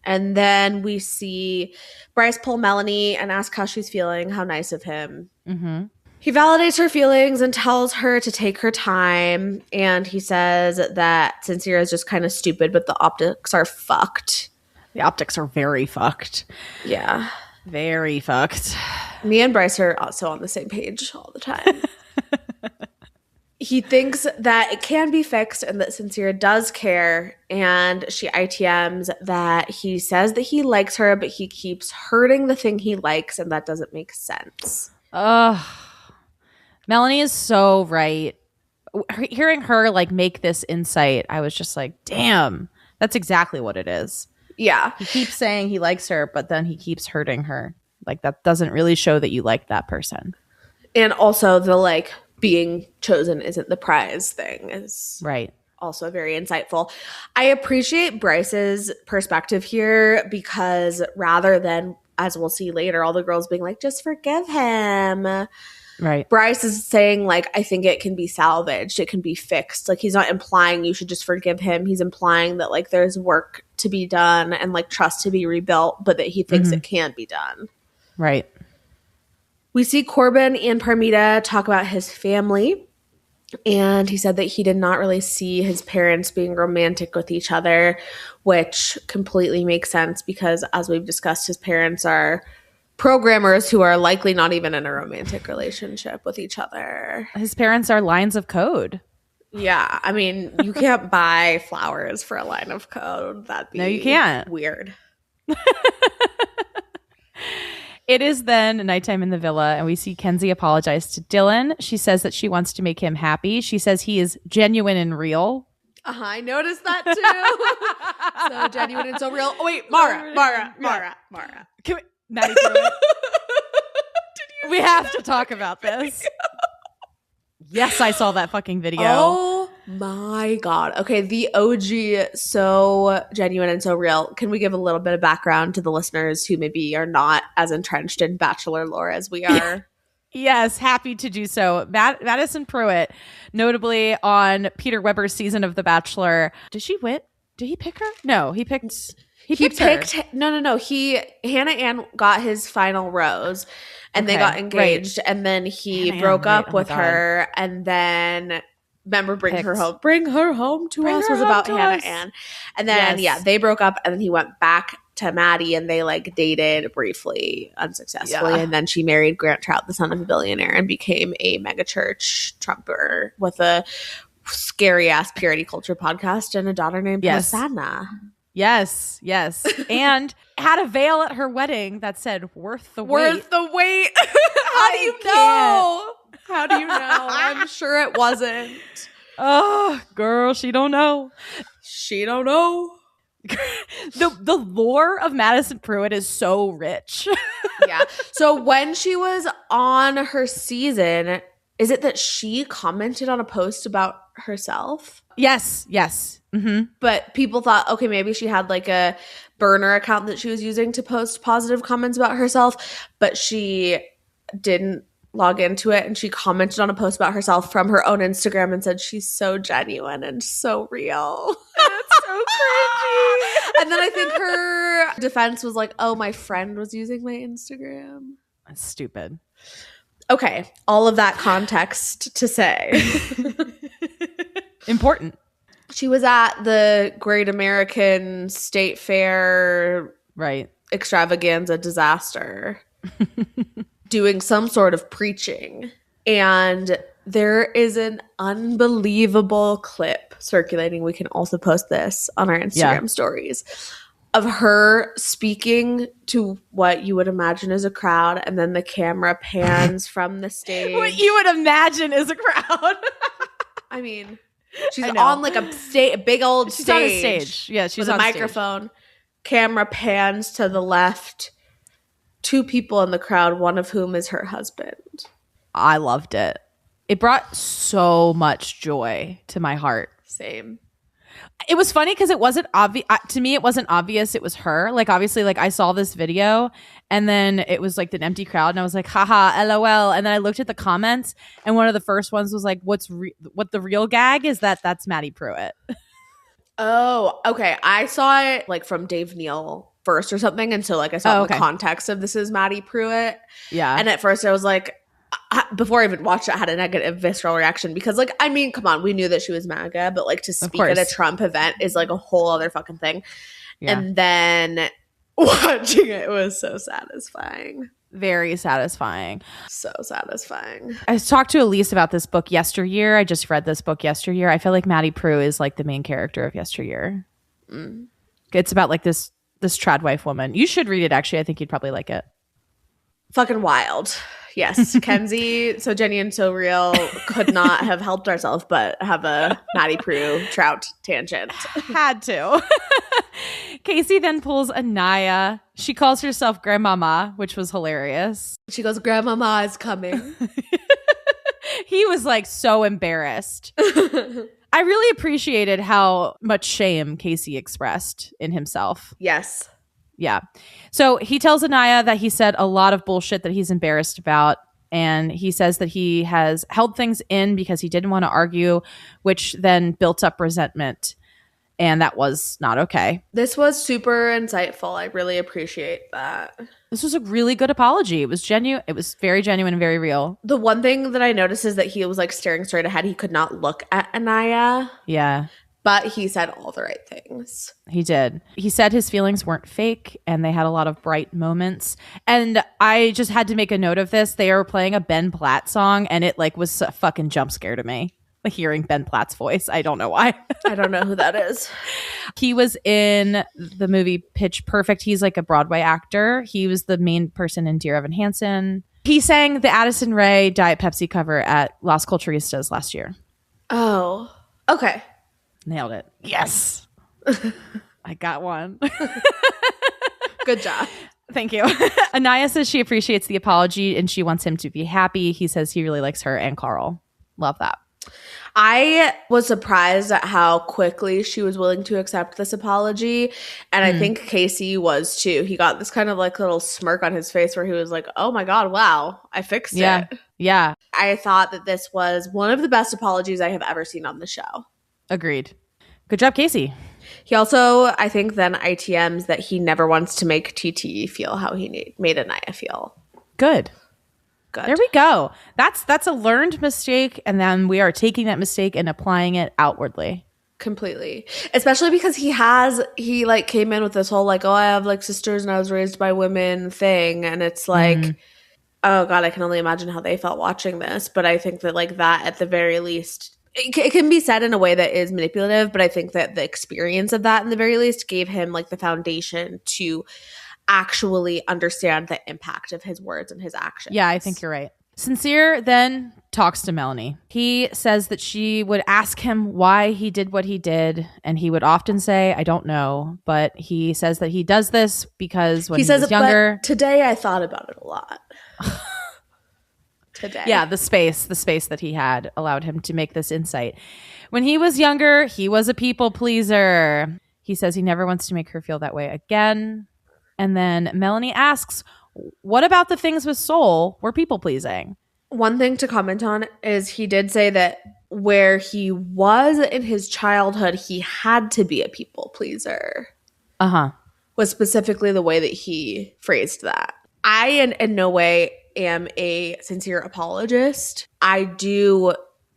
And then we see Bryce pull Melanie and ask how she's feeling. How nice of him. Mm-hmm. He validates her feelings and tells her to take her time. And he says that Sincere is just kind of stupid, but the optics are fucked. The optics are very fucked. Yeah. Very fucked. Me and Bryce are also on the same page all the time. He thinks that it can be fixed and that Sincere does care. And she ITMs that he says that he likes her, but he keeps hurting the thing he likes, and that doesn't make sense. Ugh. Melanie is so right. Hearing her make this insight, I was just like, damn, that's exactly what it is. Yeah. He keeps saying he likes her, but then he keeps hurting her. That doesn't really show that you like that person. And also the being chosen isn't the prize thing is right. Also very insightful. I appreciate Bryce's perspective here because rather than, as we'll see later, all the girls being like, just forgive him. Right. Bryce is saying, I think it can be salvaged. It can be fixed. He's not implying you should just forgive him. He's implying that, there's work to be done and, trust to be rebuilt, but that he thinks it can be done. Right. We see Corbin and Parmita talk about his family. And he said that he did not really see his parents being romantic with each other, which completely makes sense because, as we've discussed, his parents are programmers who are likely not even in a romantic relationship with each other. His parents are lines of code. Yeah. I mean, you can't buy flowers for a line of code. That'd be no, you can't. Weird. It is then nighttime in the villa, and we see Kenzie apologize to Dylan. She says that she wants to make him happy. She says he is genuine and real. I noticed that too. So genuine and so real. Oh, wait, Maura. Can we, Maddie, we have to talk about this. Yes, I saw that fucking video. Oh my God. Okay, the OG, so genuine and so real. Can we give a little bit of background to the listeners who maybe are not as entrenched in Bachelor lore as we are? Yes, happy to do so. Madison Pruitt, notably on Peter Weber's season of The Bachelor. Did she win? Did he pick her? No, he picked her. No. Hannah Ann got his final rose. And they got engaged, right. And then he broke up with her, and then remember bring her home to us was about Hannah Ann, and then they broke up, and then he went back to Maddie, and they dated briefly, unsuccessfully, and then she married Grant Trout, the son of a billionaire, and became a megachurch Trumper with a scary ass purity culture podcast and a daughter named Hosanna. Yes. And had a veil at her wedding that said "worth the wait." Worth the wait. How do you know? How do you know? I'm sure it wasn't. Oh, girl, she don't know. She don't know. The lore of Madison Pruitt is so rich. Yeah. So when she was on her season, is it that she commented on a post about herself? Yes. Mm-hmm. But people thought, okay, maybe she had like a burner account that she was using to post positive comments about herself, but she didn't log into it, and she commented on a post about herself from her own Instagram and said she's so genuine and so real. That's so cringy. And then I think her defense was like, oh, my friend was using my Instagram. That's stupid. Okay, all of that context to say. Important. She was at the Great American State Fair extravaganza disaster doing some sort of preaching. And there is an unbelievable clip circulating. We can also post this on our Instagram stories of her speaking to what you would imagine is a crowd, and then the camera pans from the stage. What you would imagine is a crowd. I mean, she's on like a big old she's stage. on a stage. Yeah, she's with on a microphone. Camera pans to the left. 2 people in the crowd, one of whom is her husband. I loved it. It brought so much joy to my heart. Same. It was funny because it wasn't obvious to me. It wasn't obvious it was her. Like, obviously, like I saw this video and then it was like an empty crowd and I was like, haha, LOL. And then I looked at the comments and one of the first ones was like, what the real gag is that's Maddie Pruitt. Oh, okay. I saw it like from Dave Neal first or something. And so like I saw the context of this is Maddie Pruitt. Yeah. And at first I was like, before I even watched it, I had a negative visceral reaction because, like, I mean, come on, we knew that she was MAGA, but like to speak at a Trump event is like a whole other fucking thing. Yeah. And then watching it was so satisfying. Very satisfying. So satisfying. I talked to Elise about this book Yesteryear. I just read this book Yesteryear. I feel like Maddie Pruitt is like the main character of Yesteryear. It's about like this trad wife woman. You should read it, actually. I think you'd probably like it. Fucking wild. Yes, Kenzie, so Jenny and so real could not have helped ourselves but have a Maddie Pruitt trout tangent. Had to. Casey then pulls Aniya. She calls herself Grandmama, which was hilarious. She goes, Grandmama is coming. He was like so embarrassed. I really appreciated how much shame Casey expressed in himself. Yes. Yeah. So he tells Aniya that he said a lot of bullshit that he's embarrassed about. And he says that he has held things in because he didn't want to argue, which then built up resentment. And that was not okay. This was super insightful. I really appreciate that. This was a really good apology. It was genuine. It was very genuine and very real. The one thing that I noticed is that he was like staring straight ahead. He could not look at Aniya. Yeah. But he said all the right things. He did. He said his feelings weren't fake and they had a lot of bright moments. And I just had to make a note of this. They were playing a Ben Platt song and it like was a fucking jump scare to me. Hearing Ben Platt's voice. I don't know why. I don't know who that is. He was in the movie Pitch Perfect. He's like a Broadway actor. He was the main person in Dear Evan Hansen. He sang the Addison Rae Diet Pepsi cover at Las Culturistas last year. Oh, okay. Nailed it. Yes. I got one. Good job. Thank you. Aniya says she appreciates the apology and she wants him to be happy. He says he really likes her and Carl. Love that. I was surprised at how quickly she was willing to accept this apology. And I think Casey was too. He got this kind of like little smirk on his face where he was like, oh my God, wow, I fixed it. Yeah. I thought that this was one of the best apologies I have ever seen on the show. Agreed. Good job, Casey. He also, I think, then ITMs that he never wants to make TT feel how he made Aniya feel. Good. There we go. That's a learned mistake, and then we are taking that mistake and applying it outwardly. Completely. Especially because he like came in with this whole like, oh, I have like sisters and I was raised by women thing, and it's like, oh God, I can only imagine how they felt watching this. But I think that like that at the very least it can be said in a way that is manipulative, but I think that the experience of that, in the very least, gave him like the foundation to actually understand the impact of his words and his actions. Yeah, I think you're right. Sincere then talks to Melanie. He says that she would ask him why he did what he did, and he would often say, I don't know. But he says that he does this because when he was younger. But today I thought about it a lot. Today. Yeah, the space that he had allowed him to make this insight. When he was younger, he was a people pleaser. He says he never wants to make her feel that way again. And then Melanie asks, what about the things with soul were people pleasing? One thing to comment on is he did say that where he was in his childhood, he had to be a people pleaser. Was specifically the way that he phrased that. I, in no way, am a sincere apologist. I do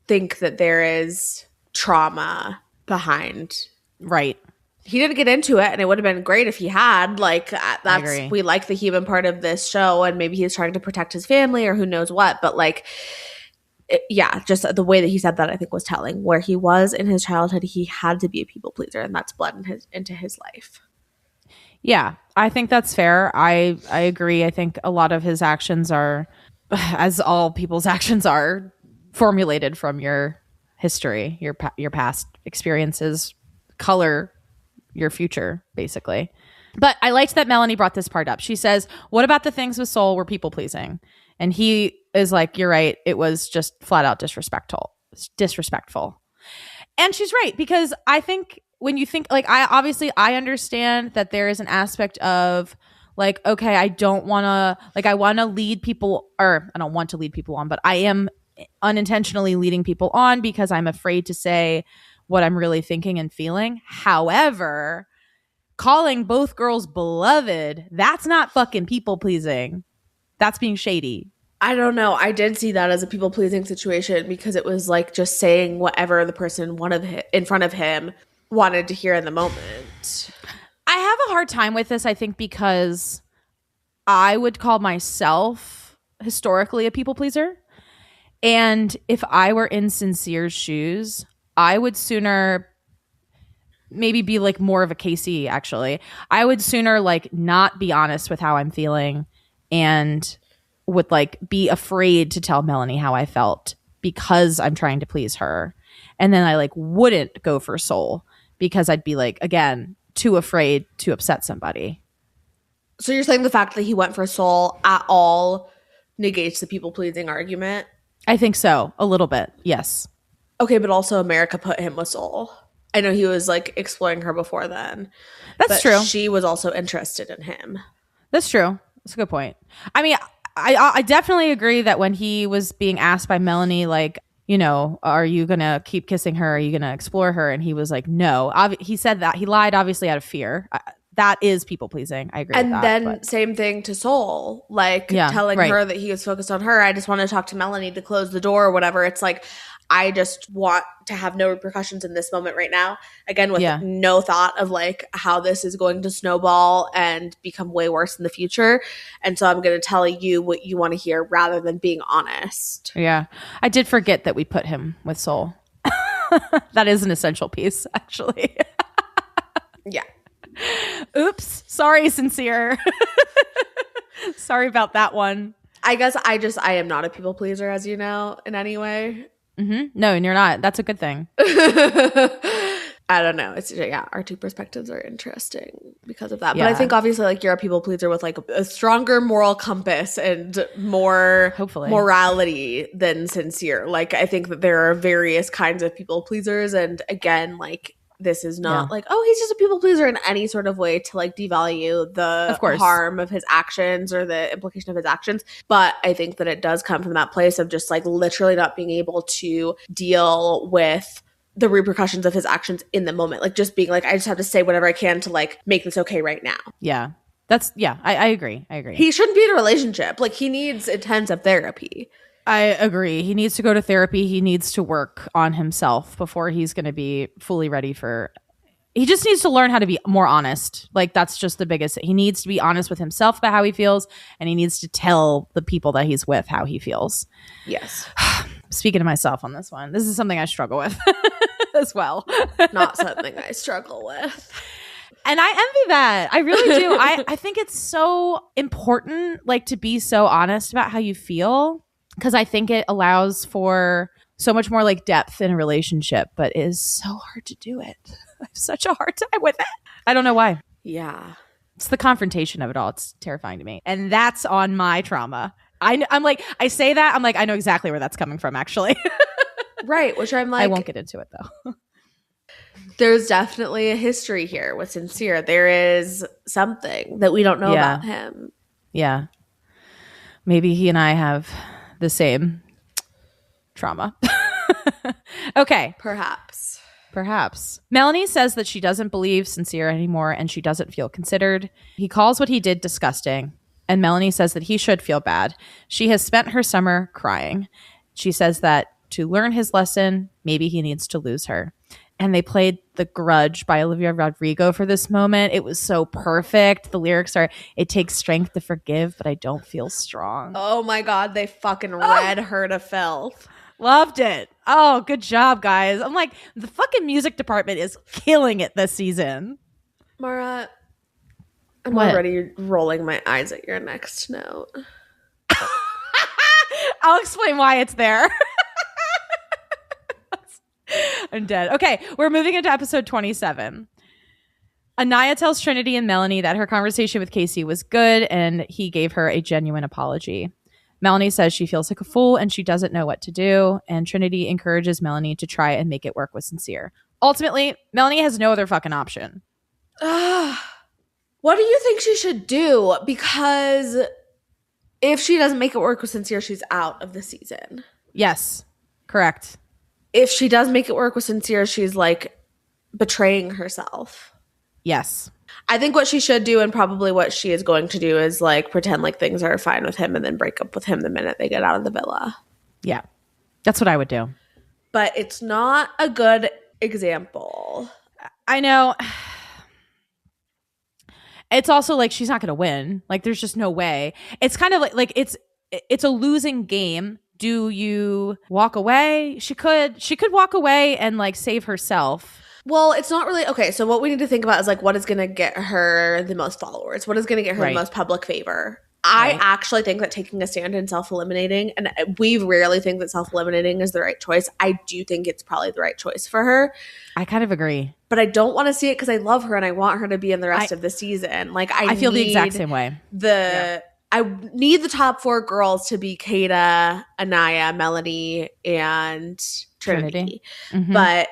think that there is trauma behind. Right. He didn't get into it, and it would have been great if he had. Like, that's, we like the human part of this show, and maybe he's trying to protect his family or who knows what. But like, just the way that he said that, I think, was telling. Where he was in his childhood, he had to be a people pleaser, and that's bled into his life. Yeah, I think that's fair. I agree. I think a lot of his actions are, as all people's actions are, formulated from your history, your past experiences, color your future, basically. But I liked that Melanie brought this part up. She says, what about the things with soul were people pleasing? And he is like, you're right. It was just flat out disrespectful. And she's right, because I think when you think, like, I understand that there is an aspect of like, okay, I want to lead people, or I don't want to lead people on, but I am unintentionally leading people on because I'm afraid to say what I'm really thinking and feeling. However, calling both girls beloved, that's not fucking people pleasing. That's being shady. I don't know. I did see that as a people pleasing situation because it was like just saying whatever the person in front of him wanted to hear in the moment. I have a hard time with this, I think, because I would call myself historically a people pleaser. And if I were in Sincere's shoes, I would sooner maybe be like more of a Casey, actually. I would sooner like not be honest with how I'm feeling and would like be afraid to tell Melanie how I felt because I'm trying to please her. And then I like wouldn't go for soul because I'd be like, again, too afraid to upset somebody. So you're saying the fact that he went for soul at all negates the people pleasing argument? I think so. A little bit. Yes. Okay, but also America put him with soul. I know he was like exploring her before then. That's true. She was also interested in him. That's true. That's a good point. I mean, I definitely agree that when he was being asked by Melanie, like, you know, are you going to keep kissing her? Are you going to explore her? And he was like, no. He said that. He lied, obviously, out of fear. That is people pleasing. I agree with that. And then same thing to Soul, like telling her that he was focused on her. I just want to talk to Melanie to close the door or whatever. It's like, I just want to have no repercussions in this moment right now. Again, with no thought of like how this is going to snowball and become way worse in the future. And so I'm going to tell you what you want to hear rather than being honest. Yeah. I did forget that we put him with Soul. That is an essential piece, actually. Yeah. Oops. Sorry, Sincere. Sorry about that one. I guess I am not a people pleaser, as you know, in any way. Mm-hmm. No, and you're not. That's a good thing. I don't know. It's our two perspectives are interesting because of that. But I think obviously like you're a people pleaser with like a stronger moral compass and more hopefully morality than Sincere. Like I think that there are various kinds of people pleasers, and again, like this is not like, oh, he's just a people pleaser in any sort of way to like devalue the harm of his actions or the implication of his actions. But I think that it does come from that place of just like literally not being able to deal with the repercussions of his actions in the moment. Like just being like, I just have to say whatever I can to like make this okay right now. Yeah. That's I agree. He shouldn't be in a relationship. Like he needs intensive therapy. I agree. He needs to go to therapy. He needs to work on himself before he's going to be fully ready for he just needs to learn how to be more honest. Like, that's just the biggest. He needs to be honest with himself about how he feels, and he needs to tell the people that he's with how he feels. Yes. Speaking to myself on this one, this is something I struggle with as well. Not something I struggle with. And I envy that. I really do. I think it's so important, like, to be so honest about how you feel, because I think it allows for so much more like depth in a relationship, but it is so hard to do it. I have such a hard time with it. I don't know why. Yeah. It's the confrontation of it all. It's terrifying to me. And that's on my trauma. I'm like, I say that, I'm like, I know exactly where that's coming from, actually. Right. Which I'm like, I won't get into it though. There's definitely a history here with Sincere. There is something that we don't know about him. Yeah. Maybe he and I have the same trauma. Okay. Perhaps. Melanie says that she doesn't believe Sincere anymore and she doesn't feel considered. He calls what he did disgusting, and Melanie says that he should feel bad. She has spent her summer crying. She says that to learn his lesson, maybe he needs to lose her. And they played The Grudge by Olivia Rodrigo for this moment. It was so perfect. The lyrics are, "It takes strength to forgive, but I don't feel strong." Oh my God, they fucking read her to filth. Loved it. Oh, good job, guys. I'm like, the fucking music department is killing it this season. Maura, I'm What? already rolling my eyes at your next note. I'll explain why it's there. I'm dead. Okay, we're moving into episode 27. Aniya tells Trinity and Melanie that her conversation with Casey was good and he gave her a genuine apology. Melanie says she feels like a fool and she doesn't know what to do, and Trinity encourages Melanie to try and make it work with Sincere. Ultimately, Melanie has no other fucking option. What do you think she should do? Because if she doesn't make it work with Sincere, she's out of the season. Yes, correct. If she does make it work with Sincere, she's like betraying herself. Yes. I think what she should do, and probably what she is going to do, is like pretend like things are fine with him and then break up with him the minute they get out of the villa. Yeah, that's what I would do. But it's not a good example. I know. It's also like she's not going to win. Like, there's just no way. It's kind of like it's a losing game. Do you walk away? She could walk away and like save herself. Well, it's not really okay. So what we need to think about is like what is going to get her the most followers? What is going to get her the most public favor? I actually think that taking a stand and self-eliminating, and we rarely think that self-eliminating is the right choice. I do think it's probably the right choice for her. I kind of agree. But I don't want to see it because I love her and I want her to be in the rest of the season. Like I feel the exact same way. I need the top 4 girls to be Kata, Aniya, Melanie, and Trinity. Mm-hmm. But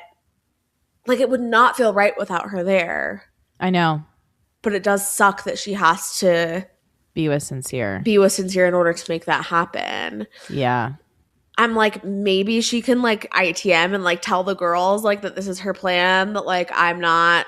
like, it would not feel right without her there. I know. But it does suck that she has to be with Sincere in order to make that happen. Yeah. I'm like, maybe she can like ITM and like tell the girls like that this is her plan, that like I'm not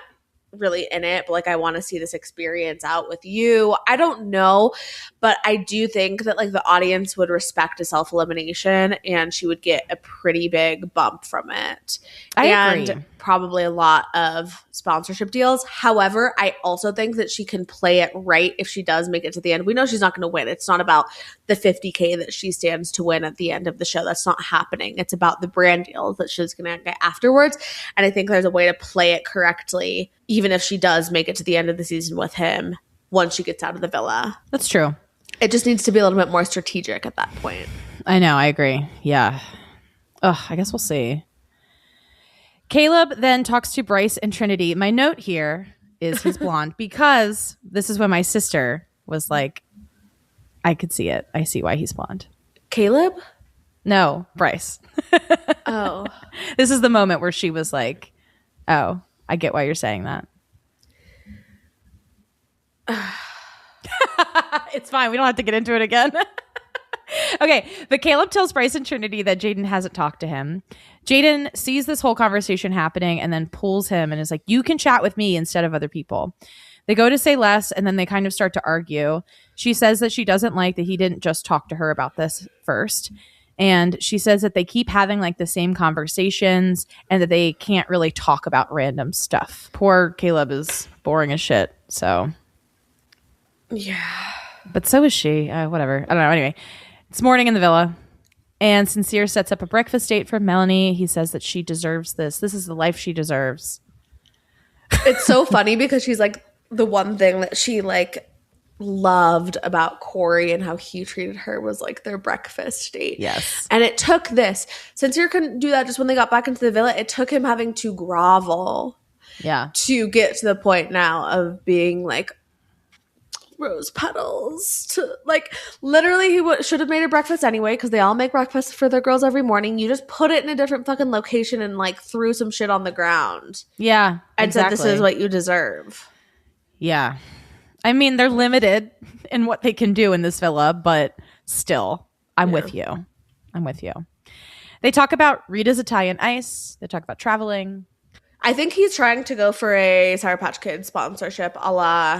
really in it, but like I want to see this experience out with you. I don't know, but I do think that like the audience would respect a self-elimination and she would get a pretty big bump from it. I agree. Probably a lot of sponsorship deals. However, I also think that she can play it right if she does make it to the end. We know she's not going to win. It's not about the $50K that she stands to win at the end of the show. That's not happening. It's about the brand deals that she's going to get afterwards. And I think there's a way to play it correctly, even if she does make it to the end of the season with him once she gets out of the villa. That's true. It just needs to be a little bit more strategic at that point. I know. I agree. Yeah. Ugh, I guess we'll see. Caleb then talks to Bryce and Trinity. My note here is he's blonde because this is when my sister was like, I could see it. I see why he's blonde. Caleb? No, Bryce. Oh. This is the moment where she was like, oh, I get why you're saying that. It's fine. We don't have to get into it again. Okay, but Caleb tells Bryce and Trinity that Jaden hasn't talked to him. Jaden sees this whole conversation happening and then pulls him and is like, you can chat with me instead of other people. They go to say less and then they kind of start to argue. She says that she doesn't like that he didn't just talk to her about this first. And she says that they keep having like the same conversations and that they can't really talk about random stuff. Poor Caleb is boring as shit. So, yeah. But so is she. Whatever. I don't know. Anyway, it's morning in the villa. And Sincere sets up a breakfast date for Melanie. He says that she deserves this. This is the life she deserves. It's so funny because she's like the one thing that she like loved about Corey and how he treated her was like their breakfast date. Yes. And it took this. Sincere couldn't do that just when they got back into the villa. It took him having to grovel. Yeah. To get to the point now of being like rose petals to like literally he should have made a breakfast anyway because they all make breakfast for their girls every morning. You just put it in a different fucking location and like threw some shit on the ground. Yeah. And exactly. said this is what you deserve. Yeah. I mean, they're limited in what they can do in this villa, but still, I'm with you. I'm with you. They talk about Rita's Italian ice. They talk about traveling. I think he's trying to go for a Sour Patch Kids sponsorship a la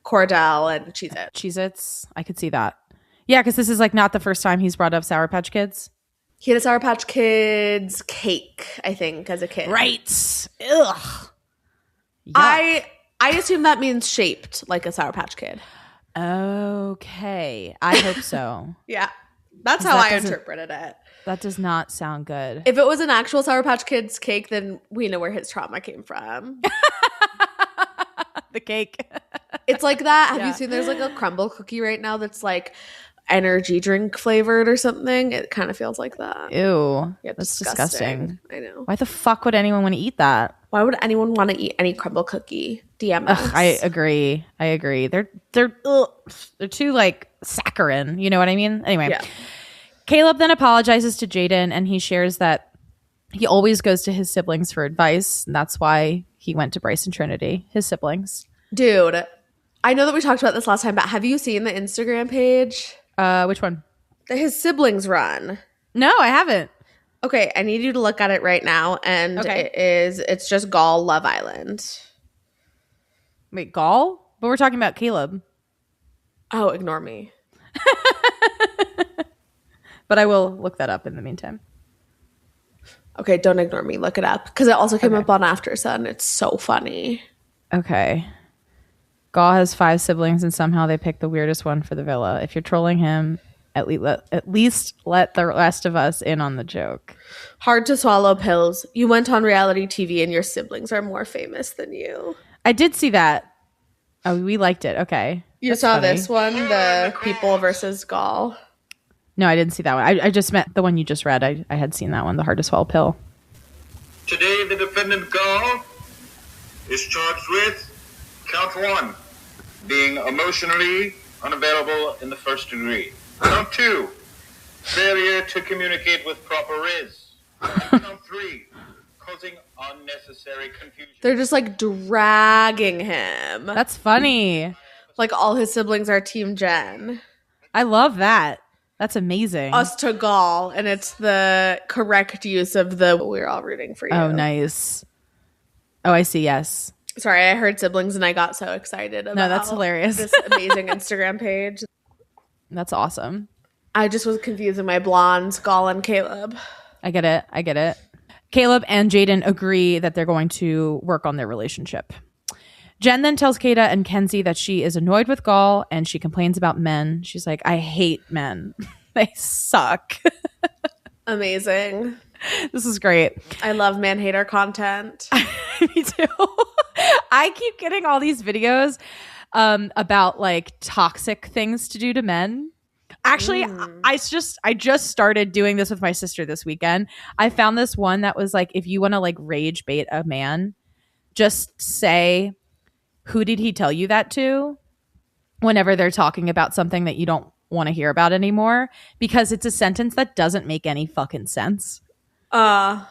Cordell and Cheez-It. Cheez-Its. I could see that. Yeah, because this is like not the first time he's brought up Sour Patch Kids. He had a Sour Patch Kids cake, I think, as a kid. Right. Ugh. Yuck. I assume that means shaped like a Sour Patch Kid. Okay. I hope so. Yeah. That's how I interpreted it. That does not sound good. If it was an actual Sour Patch Kids cake, then we know where his trauma came from. The cake. It's like that. Have you seen there's like a crumble cookie right now that's like energy drink flavored or something? It kind of feels like that. Ew. Yeah, that's disgusting. I know. Why the fuck would anyone want to eat that? Why would anyone want to eat any crumble cookie? DM us. Ugh, I agree. They're too like saccharine. You know what I mean? Anyway, yeah. Caleb then apologizes to Jaden and he shares that he always goes to his siblings for advice. And that's why he went to Bryce and Trinity, his siblings. Dude, I know that we talked about this last time, but have you seen the Instagram page? Which one? That his siblings run. No, I haven't. Okay, I need you to look at it right now. And it's just Gall Love Island. Wait, Gall? But we're talking about Caleb. Oh, ignore me. But I will look that up in the meantime. Okay, don't ignore me. Look it up. Because it also came up on After Sun. It's so funny. Okay. Gall has 5 siblings and somehow they picked the weirdest one for the villa. If you're trolling him, at least let the rest of us in on the joke. Hard to swallow pills. You went on reality TV and your siblings are more famous than you. I did see that. Oh, we liked it. Okay. You saw this one, the People versus Gall. No, I didn't see that one. I just meant the one you just read. I had seen that one, the hard to swallow pill. Today, the defendant Gall is charged with count 1, being emotionally unavailable in the first degree. Count 2, failure to communicate with proper riz. Count 3, causing unnecessary confusion. They're just like dragging him. That's funny. Like all his siblings are Team Jen. I love that. That's amazing. Us to Gall, and it's the correct use of the we're all rooting for you. Oh, nice. Oh, I see. Yes. Sorry, I heard siblings and I got so excited about that's hilarious. This amazing Instagram page. That's awesome. I just was confusing my blondes, Gall and Caleb. I get it. Caleb and Jaden agree that they're going to work on their relationship. Jen then tells Kata and Kenzie that she is annoyed with Gall and she complains about men. She's like, I hate men. They suck. Amazing. This is great. I love man-hater content. Me too. I keep getting all these videos about like toxic things to do to men. Actually, I just started doing this with my sister this weekend. I found this one that was like, if you want to like rage bait a man, just say, who did he tell you that to? Whenever they're talking about something that you don't want to hear about anymore, because it's a sentence that doesn't make any fucking sense. Who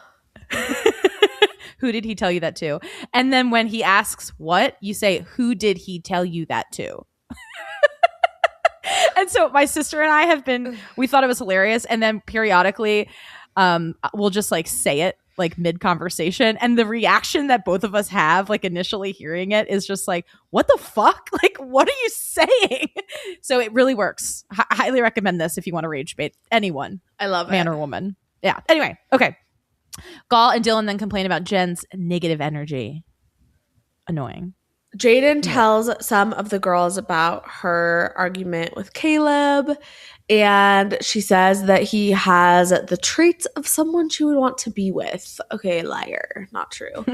did he tell you that to? And then when he asks what, you say, who did he tell you that to? And so my sister and I we thought it was hilarious. And then periodically, we'll just like say it like mid conversation, and the reaction that both of us have like initially hearing it is just like, what the fuck? Like, what are you saying? So it really works. Highly recommend this if you want to rage bait anyone. I love man it. or woman. Yeah. Anyway, okay. Gaul and Dylan then complain about Jen's negative energy. Annoying. Jaden tells some of the girls about her argument with Caleb, and she says that he has the traits of someone she would want to be with. Okay, liar. Not true.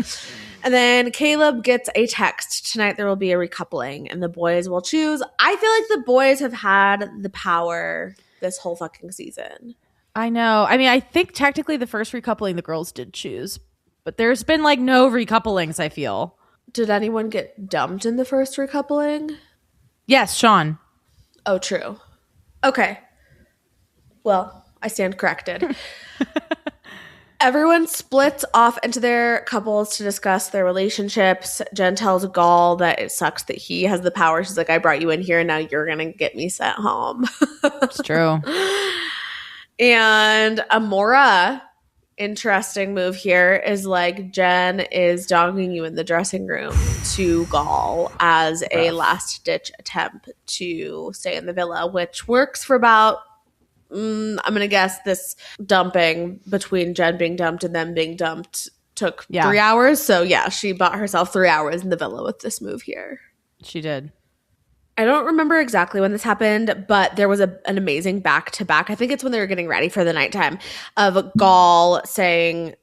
And then Caleb gets a text. Tonight there will be a recoupling, and the boys will choose. I feel like the boys have had the power this whole fucking season. I know. I mean, I think technically the first recoupling the girls did choose, but there's been like no recouplings, I feel. Did anyone get dumped in the first recoupling? Yes, Sean. Oh, true. Okay. Well, I stand corrected. Everyone splits off into their couples to discuss their relationships. Jen tells Gaul that it sucks that he has the power. She's like, I brought you in here, and now you're going to get me sent home. It's true. And Amora, interesting move here, is like, Jen is dogging you in the dressing room to Gaul as a last-ditch attempt to stay in the villa, which works for about, I'm going to guess this dumping between Jen being dumped and them being dumped took 3 hours. So yeah, she bought herself 3 hours in the villa with this move here. She did. I don't remember exactly when this happened, but there was an amazing back-to-back. I think it's when they were getting ready for the nighttime of Gaul saying,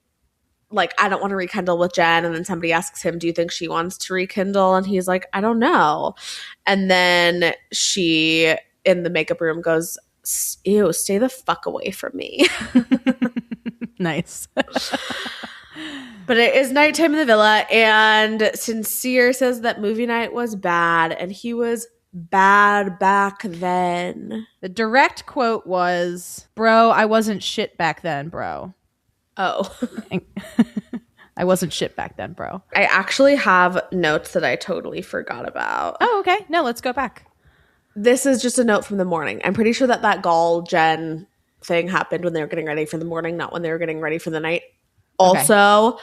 like, I don't want to rekindle with Jen. And then somebody asks him, do you think she wants to rekindle? And he's like, I don't know. And then she, in the makeup room, goes, ew, stay the fuck away from me. Nice. But it is nighttime in the villa, and Sincere says that movie night was bad, and he was bad back then. The direct quote was, bro, I wasn't shit back then, bro. Oh. I wasn't shit back then, bro. I actually have notes that I totally forgot about. Oh, okay. No, let's go back. This is just a note from the morning. I'm pretty sure that Gaul Jen thing happened when they were getting ready for the morning, not when they were getting ready for the night. Also,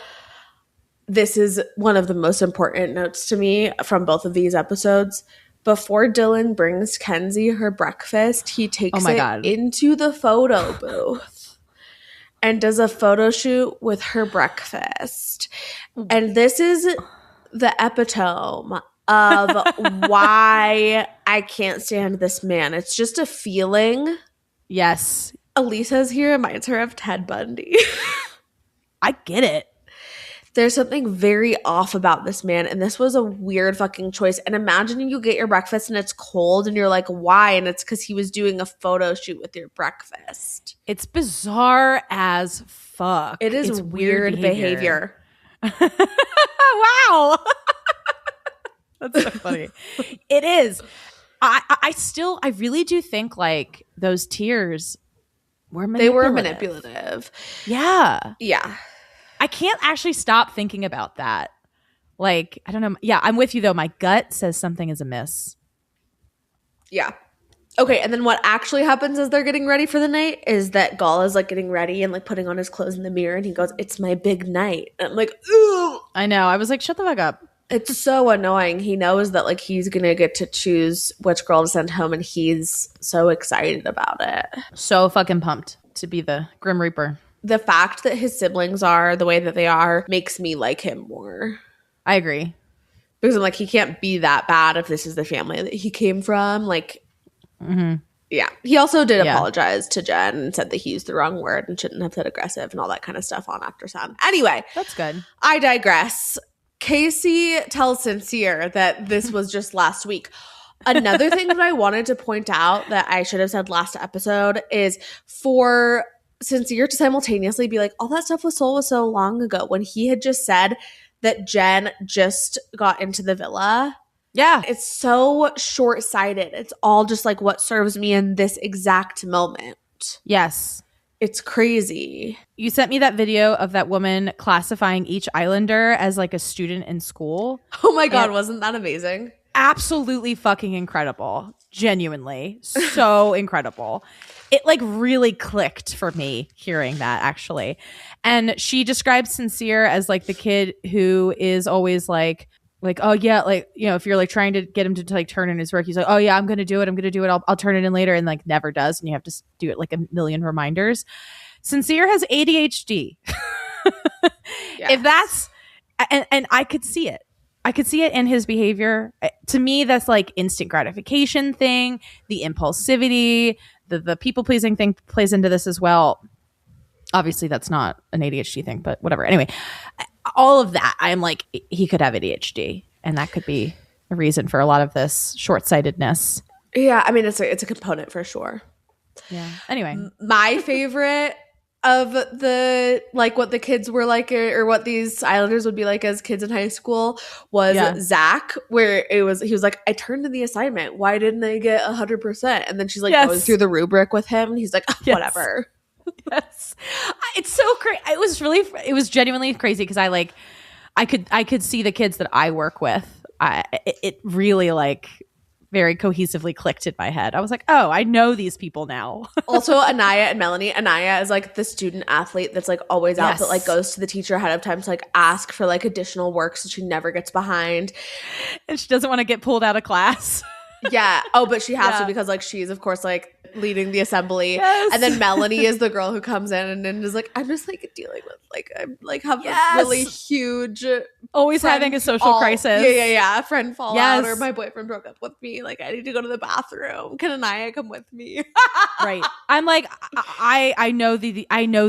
this is one of the most important notes to me from both of these episodes. Before Dylan brings Kenzie her breakfast, he takes into the photo booth and does a photo shoot with her breakfast. And this is the epitome of why I can't stand this man. It's just a feeling. Yes. Elisa's here reminds her of Ted Bundy. I get it. There's something very off about this man, and this was a weird fucking choice. And imagine you get your breakfast and it's cold, and you're like, why? And it's because he was doing a photo shoot with your breakfast. It's bizarre as fuck. It is weird behavior. Wow. That's so funny. It is. I really do think like those tears were manipulative. They were manipulative. Yeah. Yeah. I can't actually stop thinking about that. Like, I don't know. Yeah, I'm with you though. My gut says something is amiss. Yeah. Okay, and then what actually happens as they're getting ready for the night is that Gaul is like getting ready and like putting on his clothes in the mirror, and he goes, "It's my big night." And I'm like, ooh. I know. I was like, shut the fuck up. It's so annoying. He knows that like he's gonna get to choose which girl to send home, and he's so excited about it. So fucking pumped to be the Grim Reaper. The fact that his siblings are the way that they are makes me like him more. I agree. Because I'm like, he can't be that bad if this is the family that he came from. Like, yeah. He also did apologize to Jen and said that he used the wrong word and shouldn't have said aggressive and all that kind of stuff on After Sun. Anyway. That's good. I digress. Casey tells Sincere that this was just last week. Another thing that I wanted to point out that I should have said last episode is for Sincere to simultaneously be like, all that stuff was sold so long ago, when he had just said that Jen just got into the villa. Yeah. It's so short-sighted. It's all just like what serves me in this exact moment. Yes. It's crazy. You sent me that video of that woman classifying each islander as like a student in school. Oh my God, wasn't that amazing? Absolutely fucking incredible. Genuinely. So incredible. it like really clicked for me hearing that, actually. And she describes Sincere as like the kid who is always like, oh yeah, like, you know, if you're like trying to get him to like turn in his work, he's like, oh yeah, I'm gonna do it, I'll turn it in later, and like never does, and you have to do it like a million reminders. Sincere has ADHD. Yes. If that's and I could see it. I could see it in his behavior. To me, that's like instant gratification thing, the impulsivity, the people pleasing thing plays into this as well. Obviously, that's not an ADHD thing, but whatever. Anyway, all of that, I'm like, he could have ADHD, and that could be a reason for a lot of this short-sightedness. Yeah, I mean, it's a component for sure. Yeah. Anyway, my favorite of the like what the kids were like, or what these Islanders would be like as kids in high school was Zach, where he was like, I turned in the assignment. Why didn't they get 100%? And then she's like going through the rubric with him, and he's like, whatever. Yes, it's so crazy. It was genuinely crazy because I could see the kids that I work with. It really like very cohesively clicked in my head. I was like, oh, I know these people now. Also, Aniya and Melanie. Aniya is like the student athlete that's like always out, but like goes to the teacher ahead of time to like ask for like additional work so she never gets behind. And she doesn't want to get pulled out of class. Yeah. Oh, but she has to because like she's of course like leading the assembly. Yes. And then Melanie is the girl who comes in and is like, I'm just like dealing with like I'm like having a really huge always having a social crisis. Yeah. Friend fallout or my boyfriend broke up with me. Like I need to go to the bathroom. Can Aniya come with me? Right. I'm like, I know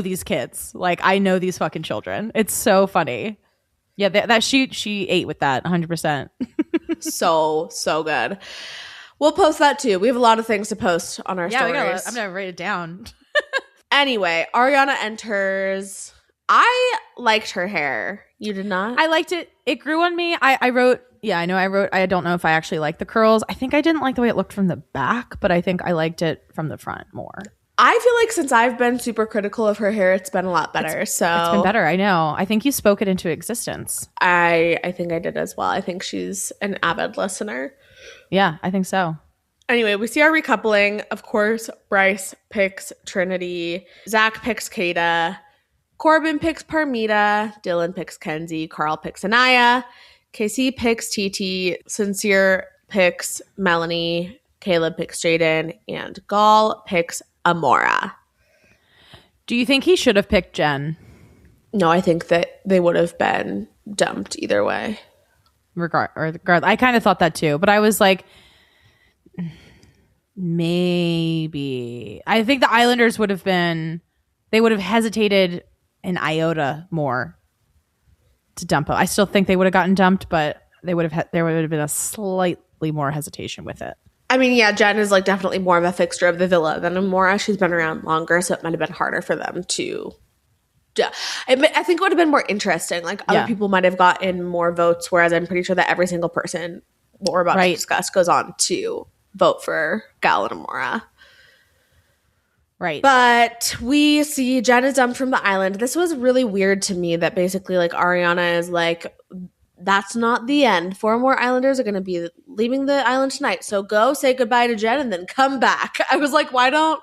these kids. Like I know these fucking children. It's so funny. Yeah, that she ate with that 100%. So good. We'll post that too. We have a lot of things to post on our stories. I'm gonna write it down. Anyway, Ariana enters. I liked her hair. You did not? I liked it. It grew on me. I wrote. Yeah, I know. I wrote. I don't know if I actually liked the curls. I think I didn't like the way it looked from the back, but I think I liked it from the front more. I feel like since I've been super critical of her hair, it's been a lot better. It's been better. I know. I think you spoke it into existence. I think I did as well. I think she's an avid listener. Yeah, I think so. Anyway, we see our recoupling. Of course, Bryce picks Trinity. Zach picks Kata. Corbin picks Parmita. Dylan picks Kenzie. Carl picks Aniya. KC picks TT. Sincere picks Melanie. Caleb picks Jaden. And Gall picks Amora. Do you think he should have picked Jen? No, I think that they would have been dumped either way. Regard. I kind of thought that too, but I was like, maybe. I think the Islanders would have hesitated an iota more to dump him. I still think they would have gotten dumped, but there would have been a slightly more hesitation with it. I mean, yeah, Jen is like definitely more of a fixture of the villa than Amora. She's been around longer, so it might have been harder for them to. I think it would have been more interesting. Like other people might have gotten more votes, whereas I'm pretty sure that every single person what we're about to discuss goes on to vote for Gal and Amora. Right. But we see Jen is dumped from the island. This was really weird to me that basically like Ariana is like, that's not the end. 4 more Islanders are going to be leaving the island tonight. So go say goodbye to Jen and then come back. I was like, why don't...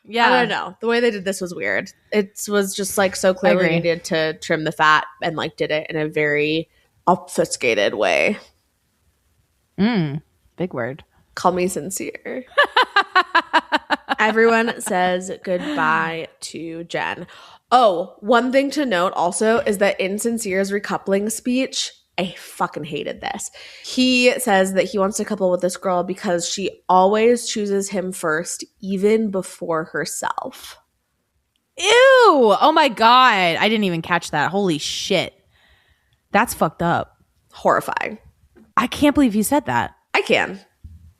Yeah. I don't know. The way they did this was weird. It was just like so clearly needed to trim the fat and like did it in a very obfuscated way. Big word. Call me sincere. Everyone says goodbye to Jen. Oh, one thing to note also is that in Sincere's recoupling speech, I fucking hated this. He says that he wants to couple with this girl because she always chooses him first, even before herself. Ew! Oh my God. I didn't even catch that. Holy shit. That's fucked up. Horrifying. I can't believe he said that. I can.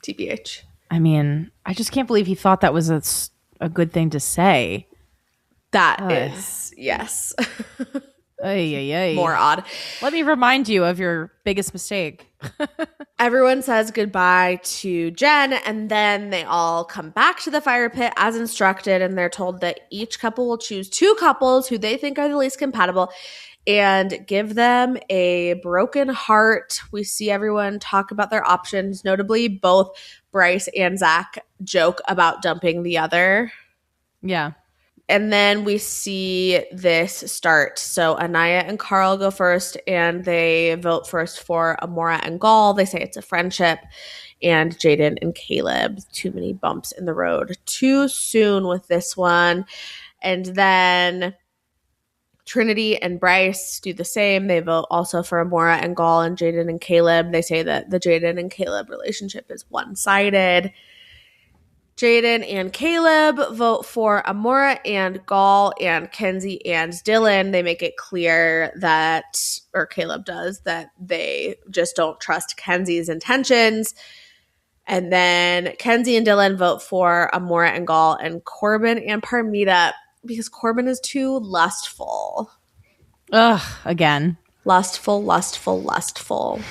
TBH. I mean, I just can't believe he thought that was a good thing to say. That is, yes. More odd. Let me remind you of your biggest mistake. Everyone says goodbye to Jen, and then they all come back to the fire pit as instructed, and they're told that each couple will choose 2 couples who they think are the least compatible and give them a broken heart. We see everyone talk about their options. Notably, both Bryce and Zach joke about dumping the other. Yeah. And then we see this start. So Aniya and Carl go first, and they vote first for Amora and Gall. They say it's a friendship. And Jaden and Caleb, too many bumps in the road. Too soon with this one. And then Trinity and Bryce do the same. They vote also for Amora and Gall and Jaden and Caleb. They say that the Jaden and Caleb relationship is one-sided. Jaden and Caleb vote for Amora and Gall and Kenzie and Dylan. They make it clear that, or Caleb does, that they just don't trust Kenzie's intentions. And then Kenzie and Dylan vote for Amora and Gall and Corbin and Parmita because Corbin is too lustful. Ugh, again. Lustful, lustful, lustful.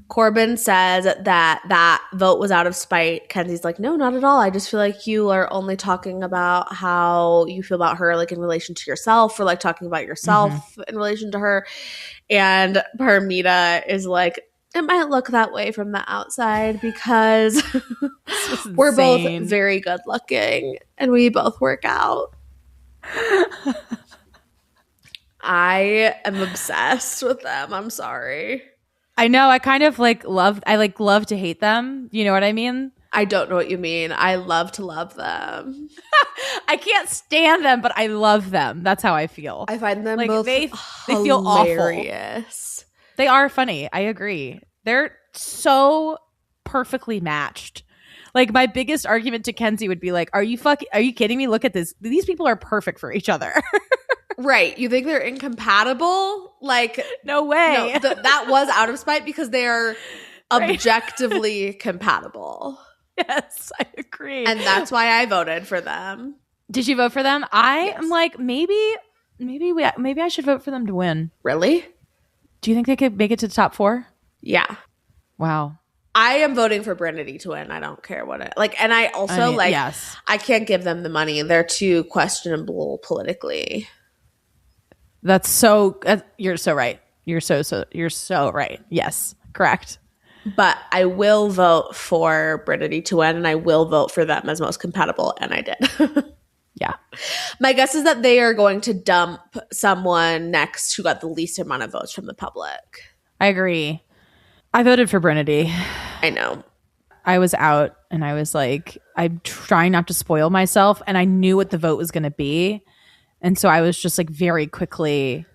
Corbin says that vote was out of spite. Kenzie's like, no, not at all. I just feel like you are only talking about how you feel about her, like in relation to yourself, or like talking about yourself in relation to her. And Parmita is like, it might look that way from the outside because we're both very good looking and we both work out. I am obsessed with them. I'm sorry. I know. I kind of love to hate them. You know what I mean? I don't know what you mean. I love to love them. I can't stand them, but I love them. That's how I feel. I find them like both they feel awful. They are funny. I agree. They're so perfectly matched. Like my biggest argument to Kenzie would be like, are you kidding me? Look at this. These people are perfect for each other. Right. You think they're incompatible? Like, no way. No, that was out of spite because they are objectively compatible. Yes, I agree. And that's why I voted for them. Did you vote for them? I'm like, maybe I should vote for them to win. Really? Do you think they could make it to the top 4? Yeah. Wow. I am voting for Brennedy to win. I don't care what it like. And I also yes. I can't give them the money. They're too questionable politically. That's so. You're so right. You're so right. Yes, correct. But I will vote for Brennedy to win, and I will vote for them as most compatible, and I did. Yeah. My guess is that they are going to dump someone next who got the least amount of votes from the public. I agree. I voted for Brennedy. I know. I was out and I was like, I'm trying not to spoil myself. And I knew what the vote was going to be. And so I was just like very quickly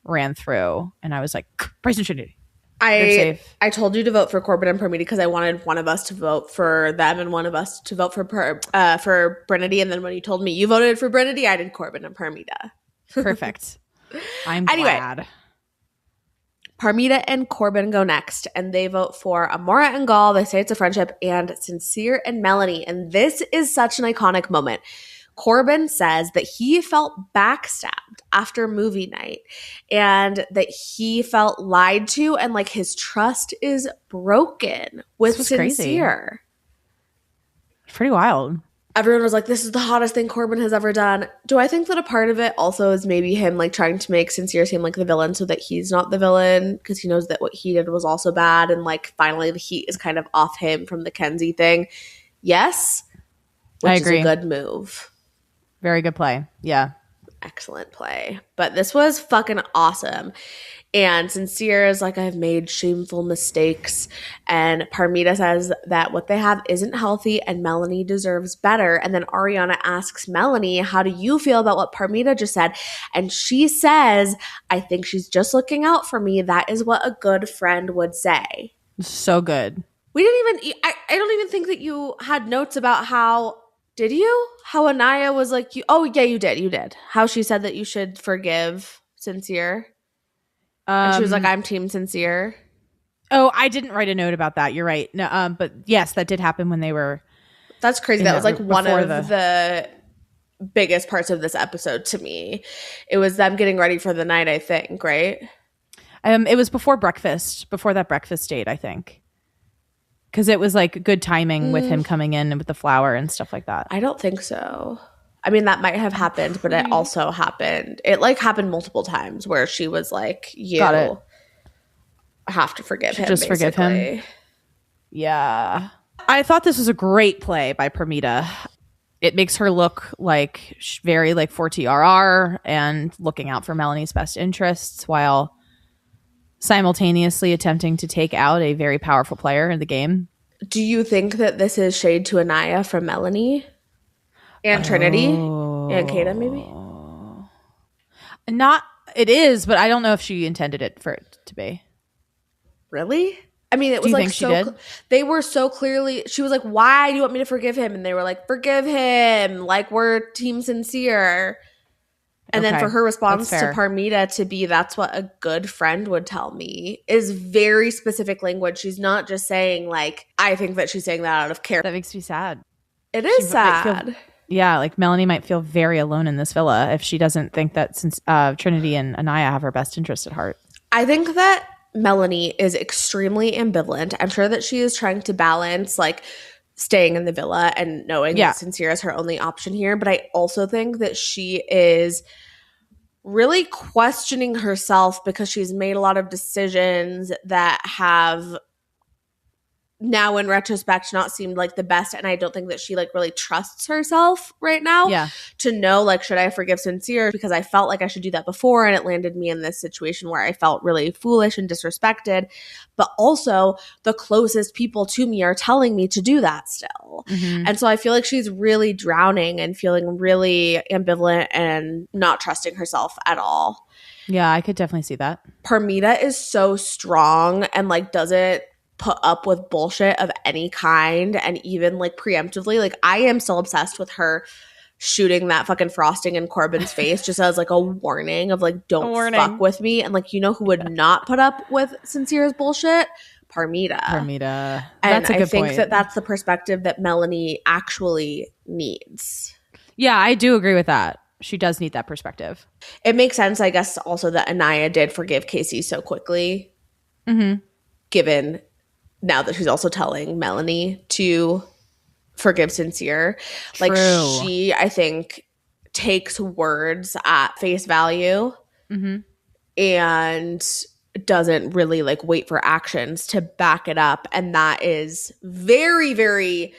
ran through and I was like, Bryce and Trinity. I told you to vote for Corbin and Parmita because I wanted one of us to vote for them and one of us to vote for Brennedy. And then when you told me you voted for Brennedy, I did Corbin and Parmita. Perfect. I'm glad. Parmita and Corbin go next, and they vote for Amora and Gall. They say it's a friendship, and Sincere and Melanie. And this is such an iconic moment. Corbin says that he felt backstabbed after movie night and that he felt lied to and like his trust is broken with Sincere. It's pretty wild. Everyone was like, this is the hottest thing Corbin has ever done. Do I think that a part of it also is maybe him like trying to make Sincere seem like the villain so that he's not the villain because he knows that what he did was also bad and like finally the heat is kind of off him from the Kenzie thing? Yes. Which I agree. Is a good move. Very good play. Yeah. Excellent play. But this was fucking awesome. And Sincere is like, I've made shameful mistakes. And Parmita says that what they have isn't healthy and Melanie deserves better. And then Ariana asks Melanie, how do you feel about what Parmita just said? And she says, I think she's just looking out for me. That is what a good friend would say. So good. We didn't even, I don't even think that you had notes about how, did you? How Aniya was like, oh yeah, you did. How she said that you should forgive Sincere. And she was like, I'm team Sincere. Oh, I didn't write a note about that. You're right. No, but yes, that did happen when they were. That's crazy. That was like one of the biggest parts of this episode to me. It was them getting ready for the night, I think, right? It was before that breakfast date, I think. Because it was like good timing with him coming in with the flower and stuff like that. I don't think so. I mean, that might have happened, but it also happened. It like happened multiple times where she was like, you have to forgive him. Just basically. Forgive him. Yeah. I thought this was a great play by Parmita. it makes her look like very like for TRR and looking out for Melanie's best interests while simultaneously attempting to take out a very powerful player in the game. Do you think that this is shade to Aniya from Melanie and Trinity and Kata maybe? Not, it is, but I don't know if she intended it for it to be. Really? I mean, it was like so. They were so clearly. She was like, "Why do you want me to forgive him?" And they were like, "Forgive him. Like we're team sincere." And then for her response to Parmita to be, "That's what a good friend would tell me," is very specific language. She's not just saying like, I think that she's saying that out of care. That makes me sad. It is sad. Yeah, like Melanie might feel very alone in this villa if she doesn't think that since Trinity and Aniya have her best interest at heart. I think that Melanie is extremely ambivalent. I'm sure that she is trying to balance like staying in the villa and knowing that Sincere is her only option here. But I also think that she is really questioning herself because she's made a lot of decisions that have now in retrospect not seemed like the best. And I don't think that she like really trusts herself right now to know like, should I forgive Sincere? Because I felt like I should do that before. And it landed me in this situation where I felt really foolish and disrespected. But also the closest people to me are telling me to do that still. Mm-hmm. And so I feel like she's really drowning and feeling really ambivalent and not trusting herself at all. Yeah, I could definitely see that. Parmita is so strong and like doesn't put up with bullshit of any kind, and even like preemptively, like I am still obsessed with her shooting that fucking frosting in Corbin's face just as like a warning of like, don't fuck with me. And like, you know who would not put up with Sincere's bullshit? Parmita. And that's a good point. That that's the perspective that Melanie actually needs. Yeah, I do agree with that. She does need that perspective. It makes sense, I guess, also that Aniya did forgive Casey so quickly, given now that she's also telling Melanie to forgive Sincere. True. Like she, I think, takes words at face value and doesn't really like wait for actions to back it up. And that is very, very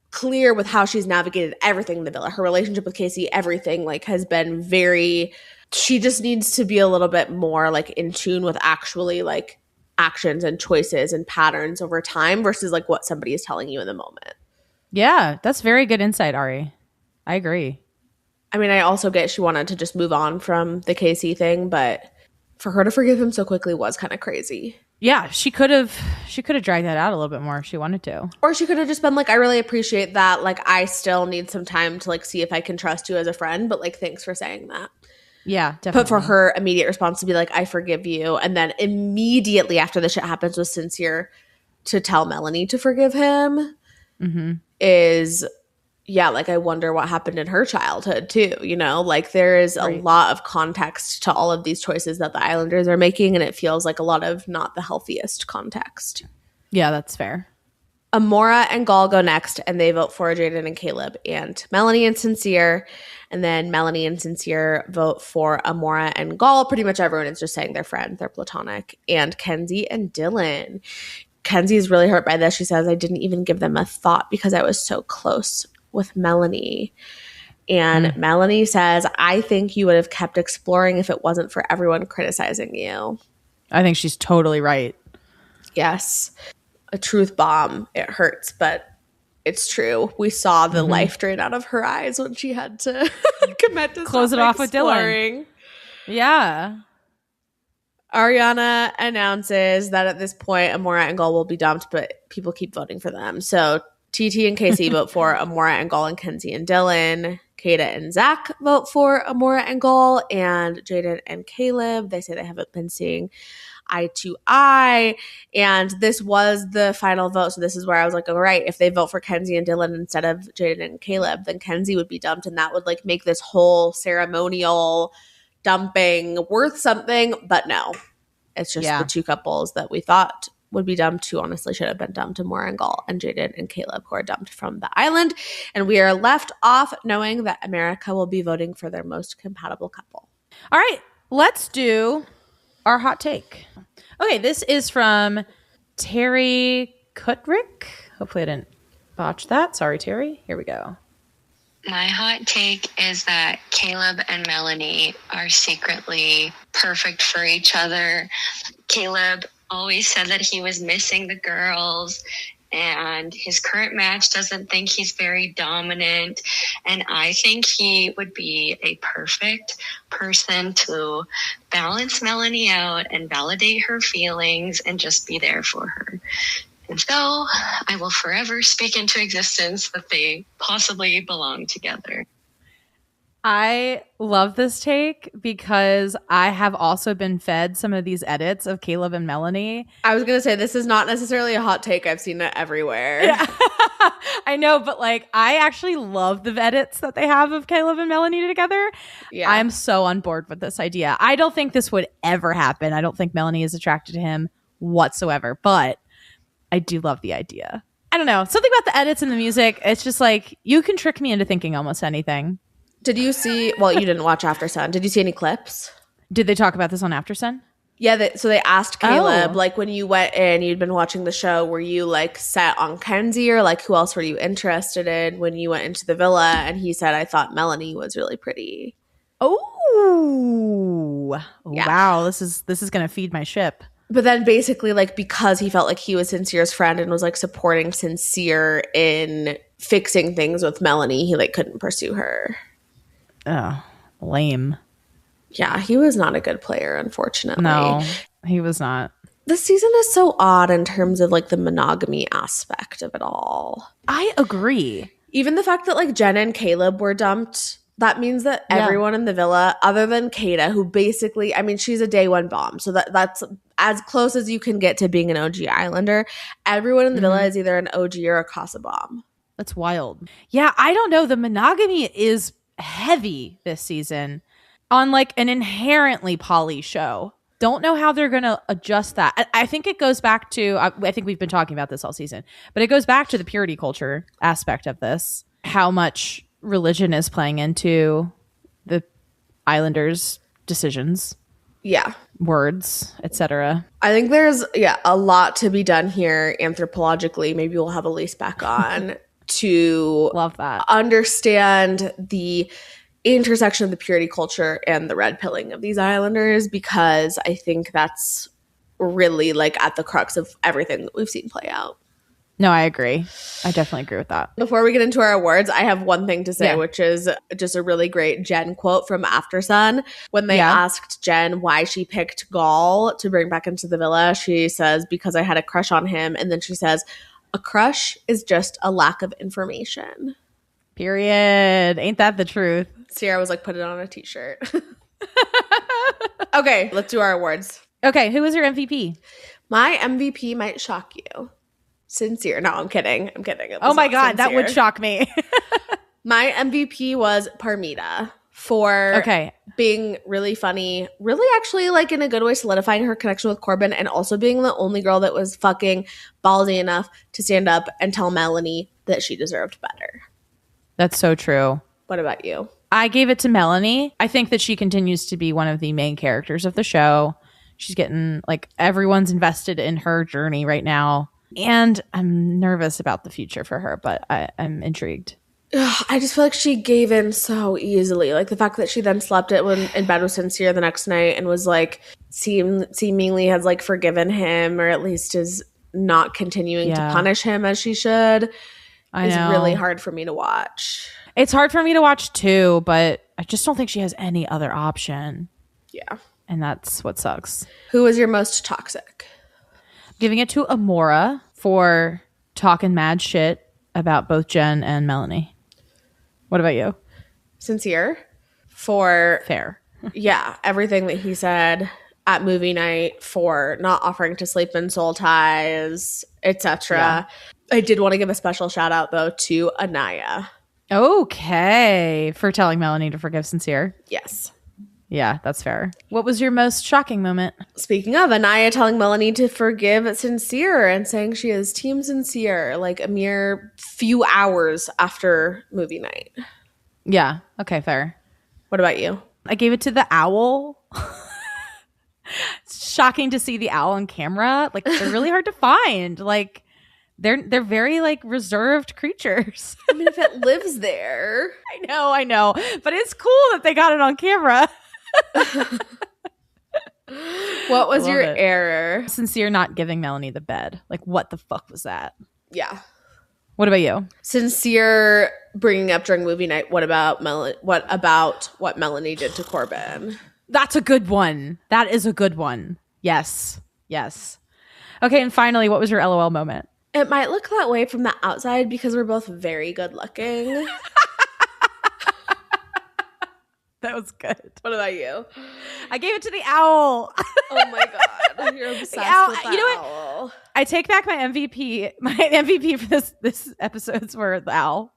clear with how she's navigated everything in the villa. Her relationship with Casey, everything like has been very, she just needs to be a little bit more like in tune with actually like actions and choices and patterns over time versus like what somebody is telling you in the moment. Yeah, that's very good insight, Ari. I agree. I mean, I also get she wanted to just move on from the Casey thing, but for her to forgive him so quickly was kind of crazy. Yeah, she could have dragged that out a little bit more if she wanted to. Or she could have just been like, I really appreciate that. Like, I still need some time to like see if I can trust you as a friend, but like, thanks for saying that. Yeah, definitely. But for her immediate response to be like, I forgive you. And then immediately after the shit happens with Sincere to tell Melanie to forgive him is, yeah, like I wonder what happened in her childhood too. You know, like there is a lot of context to all of these choices that the Islanders are making. And it feels like a lot of not the healthiest context. Yeah, that's fair. Amora and Gall go next, and they vote for Jaden and Caleb, and Melanie and Sincere. And then Melanie and Sincere vote for Amora and Gall. Pretty much everyone is just saying they're friends, they're platonic. And Kenzie and Dylan. Kenzie is really hurt by this. She says, I didn't even give them a thought because I was so close with Melanie. And Melanie says, I think you would have kept exploring if it wasn't for everyone criticizing you. I think she's totally right. Yes. A truth bomb. It hurts, but it's true. We saw the life drain out of her eyes when she had to commit to close it off with Dylan. Yeah. Ariana announces that at this point, Amora and Gall will be dumped, but people keep voting for them. So TT and Casey vote for Amora and Gall, and Kenzie and Dylan. Kata and Zach vote for Amora and Gall, and Jaden and Caleb, they say they haven't been seeing eye to eye. And this was the final vote. So this is where I was like, all right, if they vote for Kenzie and Dylan instead of Jaden and Caleb, then Kenzie would be dumped. And that would like make this whole ceremonial dumping worth something. But no, it's just the two couples that we thought would be dumped who honestly should have been dumped, Amora and Gall, and Jaden and Caleb, who are dumped from the island. And we are left off knowing that America will be voting for their most compatible couple. All right, let's do our hot take. Okay, this is from Terry Kutrick. Hopefully I didn't botch that. Sorry, Terry. Here we go. My hot take is that Caleb and Melanie are secretly perfect for each other. Caleb always said that he was missing the girls, and his current match doesn't think he's very dominant. And I think he would be a perfect person to balance Melanie out and validate her feelings and just be there for her. And so I will forever speak into existence that they possibly belong together. I love this take because I have also been fed some of these edits of Caleb and Melanie. I was going to say, this is not necessarily a hot take. I've seen it everywhere. Yeah. I know, but like, I actually love the edits that they have of Caleb and Melanie together. Yeah. I'm so on board with this idea. I don't think this would ever happen. I don't think Melanie is attracted to him whatsoever, but I do love the idea. I don't know. Something about the edits and the music. It's just like, you can trick me into thinking almost anything. Did you see, well, you didn't watch After Sun. Did you see any clips? Did they talk about this on After Sun? Yeah, so they asked Caleb, like, when you went in, you'd been watching the show, were you, like, set on Kenzie, or, like, who else were you interested in when you went into the villa? And he said, I thought Melanie was really pretty. Oh, yeah. Wow, this is going to feed my ship. But then basically, like, because he felt like he was Sincere's friend and was, like, supporting Sincere in fixing things with Melanie, he, like, couldn't pursue her. Oh, lame. Yeah, he was not a good player, unfortunately. No, he was not. This season is so odd in terms of, like, the monogamy aspect of it all. I agree. Even the fact that, like, Jen and Caleb were dumped, that means that everyone in the villa, other than Kata, who basically, I mean, she's a day one bomb, so that's as close as you can get to being an OG Islander. Everyone in the villa is either an OG or a Casa bomb. That's wild. Yeah, I don't know. The monogamy is heavy this season on, like, an inherently poly show. Don't know how they're going to adjust that. I think it goes back to, I think we've been talking about this all season, but it goes back to the purity culture aspect of this, how much religion is playing into the Islanders' decisions. Yeah. Words, etc. I think there's, a lot to be done here anthropologically. Maybe we'll have Elise back on to love that, understand the intersection of the purity culture and the red pilling of these Islanders, because I think that's really, like, at the crux of everything that we've seen play out. No, I agree. I definitely agree with that. Before we get into our awards, I have one thing to say, which is just a really great Jen quote from After Sun. When they asked Jen why she picked Gall to bring back into the villa, she says, because I had a crush on him. And then she says, a crush is just a lack of information. Period. Ain't that the truth? Sierra was like, put it on a t-shirt. Okay, let's do our awards. Okay, who was your MVP? My MVP might shock you. Sincere. No, I'm kidding. Oh my God, that would shock me. My MVP was Parmita for being really funny, really actually, like, in a good way, solidifying her connection with Corbin, and also being the only girl that was fucking ballsy enough to stand up and tell Melanie that she deserved better. That's so true. What about you? I gave it to Melanie. I think that she continues to be one of the main characters of the show. She's getting, like, everyone's invested in her journey right now. And I'm nervous about the future for her, but I'm intrigued. I just feel like she gave in so easily. Like, the fact that she then slept in bed with Sincere the next night and was, like, seemingly has, like, forgiven him, or at least is not continuing to punish him as she should, is really hard for me to watch. It's hard for me to watch too, but I just don't think she has any other option. Yeah. And that's what sucks. Who was your most toxic? Giving it to Amora for talking mad shit about both Jen and Melanie. What about you? Sincere for fair. Everything that he said at movie night, for not offering to sleep in soul ties, etc. Yeah. I did want to give a special shout out though to Aniya. Okay, for telling Melanie to forgive Sincere. Yes. Yeah, that's fair. What was your most shocking moment? Speaking of, Aniya telling Melanie to forgive Sincere and saying she is team Sincere, like, a mere few hours after movie night. Yeah, okay, fair. What about you? I gave it to the owl. It's shocking to see the owl on camera. Like, they're really hard to find. Like, They're very like reserved creatures. I mean, if it lives there. I know. But it's cool that they got it on camera. What was your error? Sincere not giving Melanie the bed. Like, what the fuck was that? Yeah. What about you? Sincere bringing up during movie night. What about what Melanie did to Corbin? That's a good one. That is a good one. Yes. Okay, and finally, what was your LOL moment? It might look that way from the outside because we're both very good looking. That was good. What about you? I gave it to the owl. Oh my god, you're obsessed with that you know what? owl. I take back my MVP. My MVP for this episode's were the owl.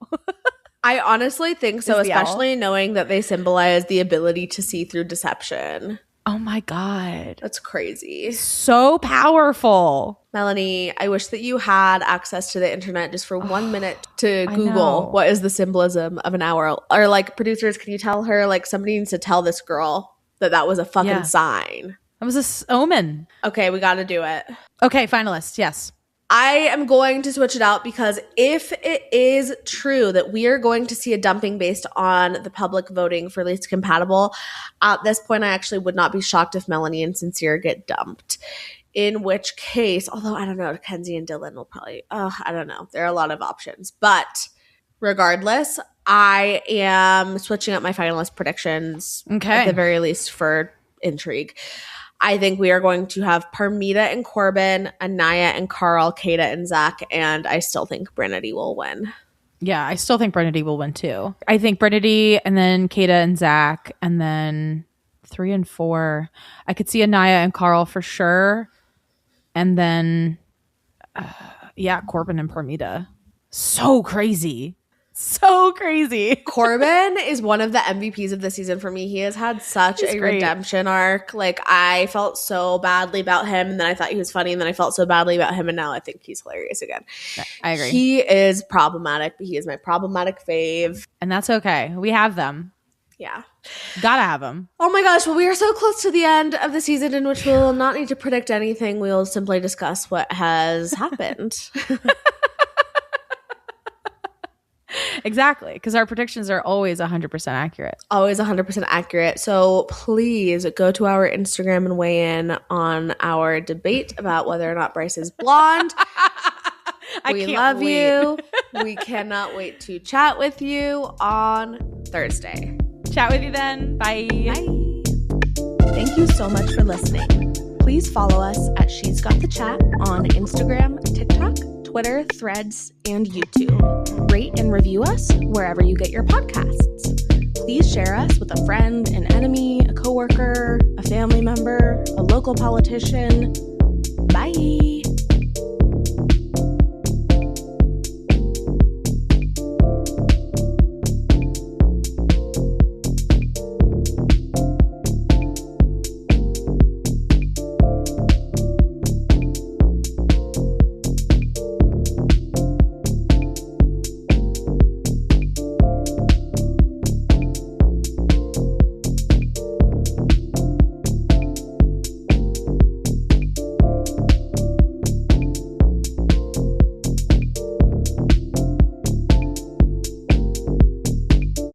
I honestly think so, Is the especially knowing that they symbolize the ability to see through deception. Oh my god, that's crazy. So powerful. Melanie, I wish that you had access to the internet just for 1 minute to Google what is the symbolism of an owl. Or like, producers, can you tell her, like, somebody needs to tell this girl that was a fucking sign. That was a omen. Okay, we got to do it. Okay, finalists, yes. I am going to switch it out because if it is true that we are going to see a dumping based on the public voting for least compatible, at this point I actually would not be shocked if Melanie and Sincere get dumped. In which case, although I don't know, Kenzie and Dylan will probably, I don't know. There are a lot of options. But regardless, I am switching up my finalist predictions at the very least for intrigue. I think we are going to have Parmita and Corbin, Aniya and Carl, Kata and Zach, and I still think Brennedy will win. Yeah, I still think Brennedy will win too. I think Brennedy and then Kata and Zach and then 3 and 4. I could see Aniya and Carl for sure. And then, Corbin and Parmita. So crazy. Corbin is one of the MVPs of the season for me. He has had such a redemption arc. Like, I felt so badly about him, and then I thought he was funny, and then I felt so badly about him, and now I think he's hilarious again. I agree. He is problematic, but he is my problematic fave. And that's okay. We have them. Yeah. Gotta have them. Oh my gosh. Well, we are so close to the end of the season in which we will not need to predict anything. We will simply discuss what has happened. Exactly. Because our predictions are always 100% accurate. Always 100% accurate. So please go to our Instagram and weigh in on our debate about whether or not Bryce is blonde. We love you. We cannot wait to chat with you on Thursday. Chat with you then. Bye. Bye. Thank you so much for listening. Please follow us at She's Got the Chat on Instagram, TikTok, Twitter, Threads, and YouTube. Rate and review us wherever you get your podcasts. Please share us with a friend, an enemy, a coworker, a family member, a local politician. Bye.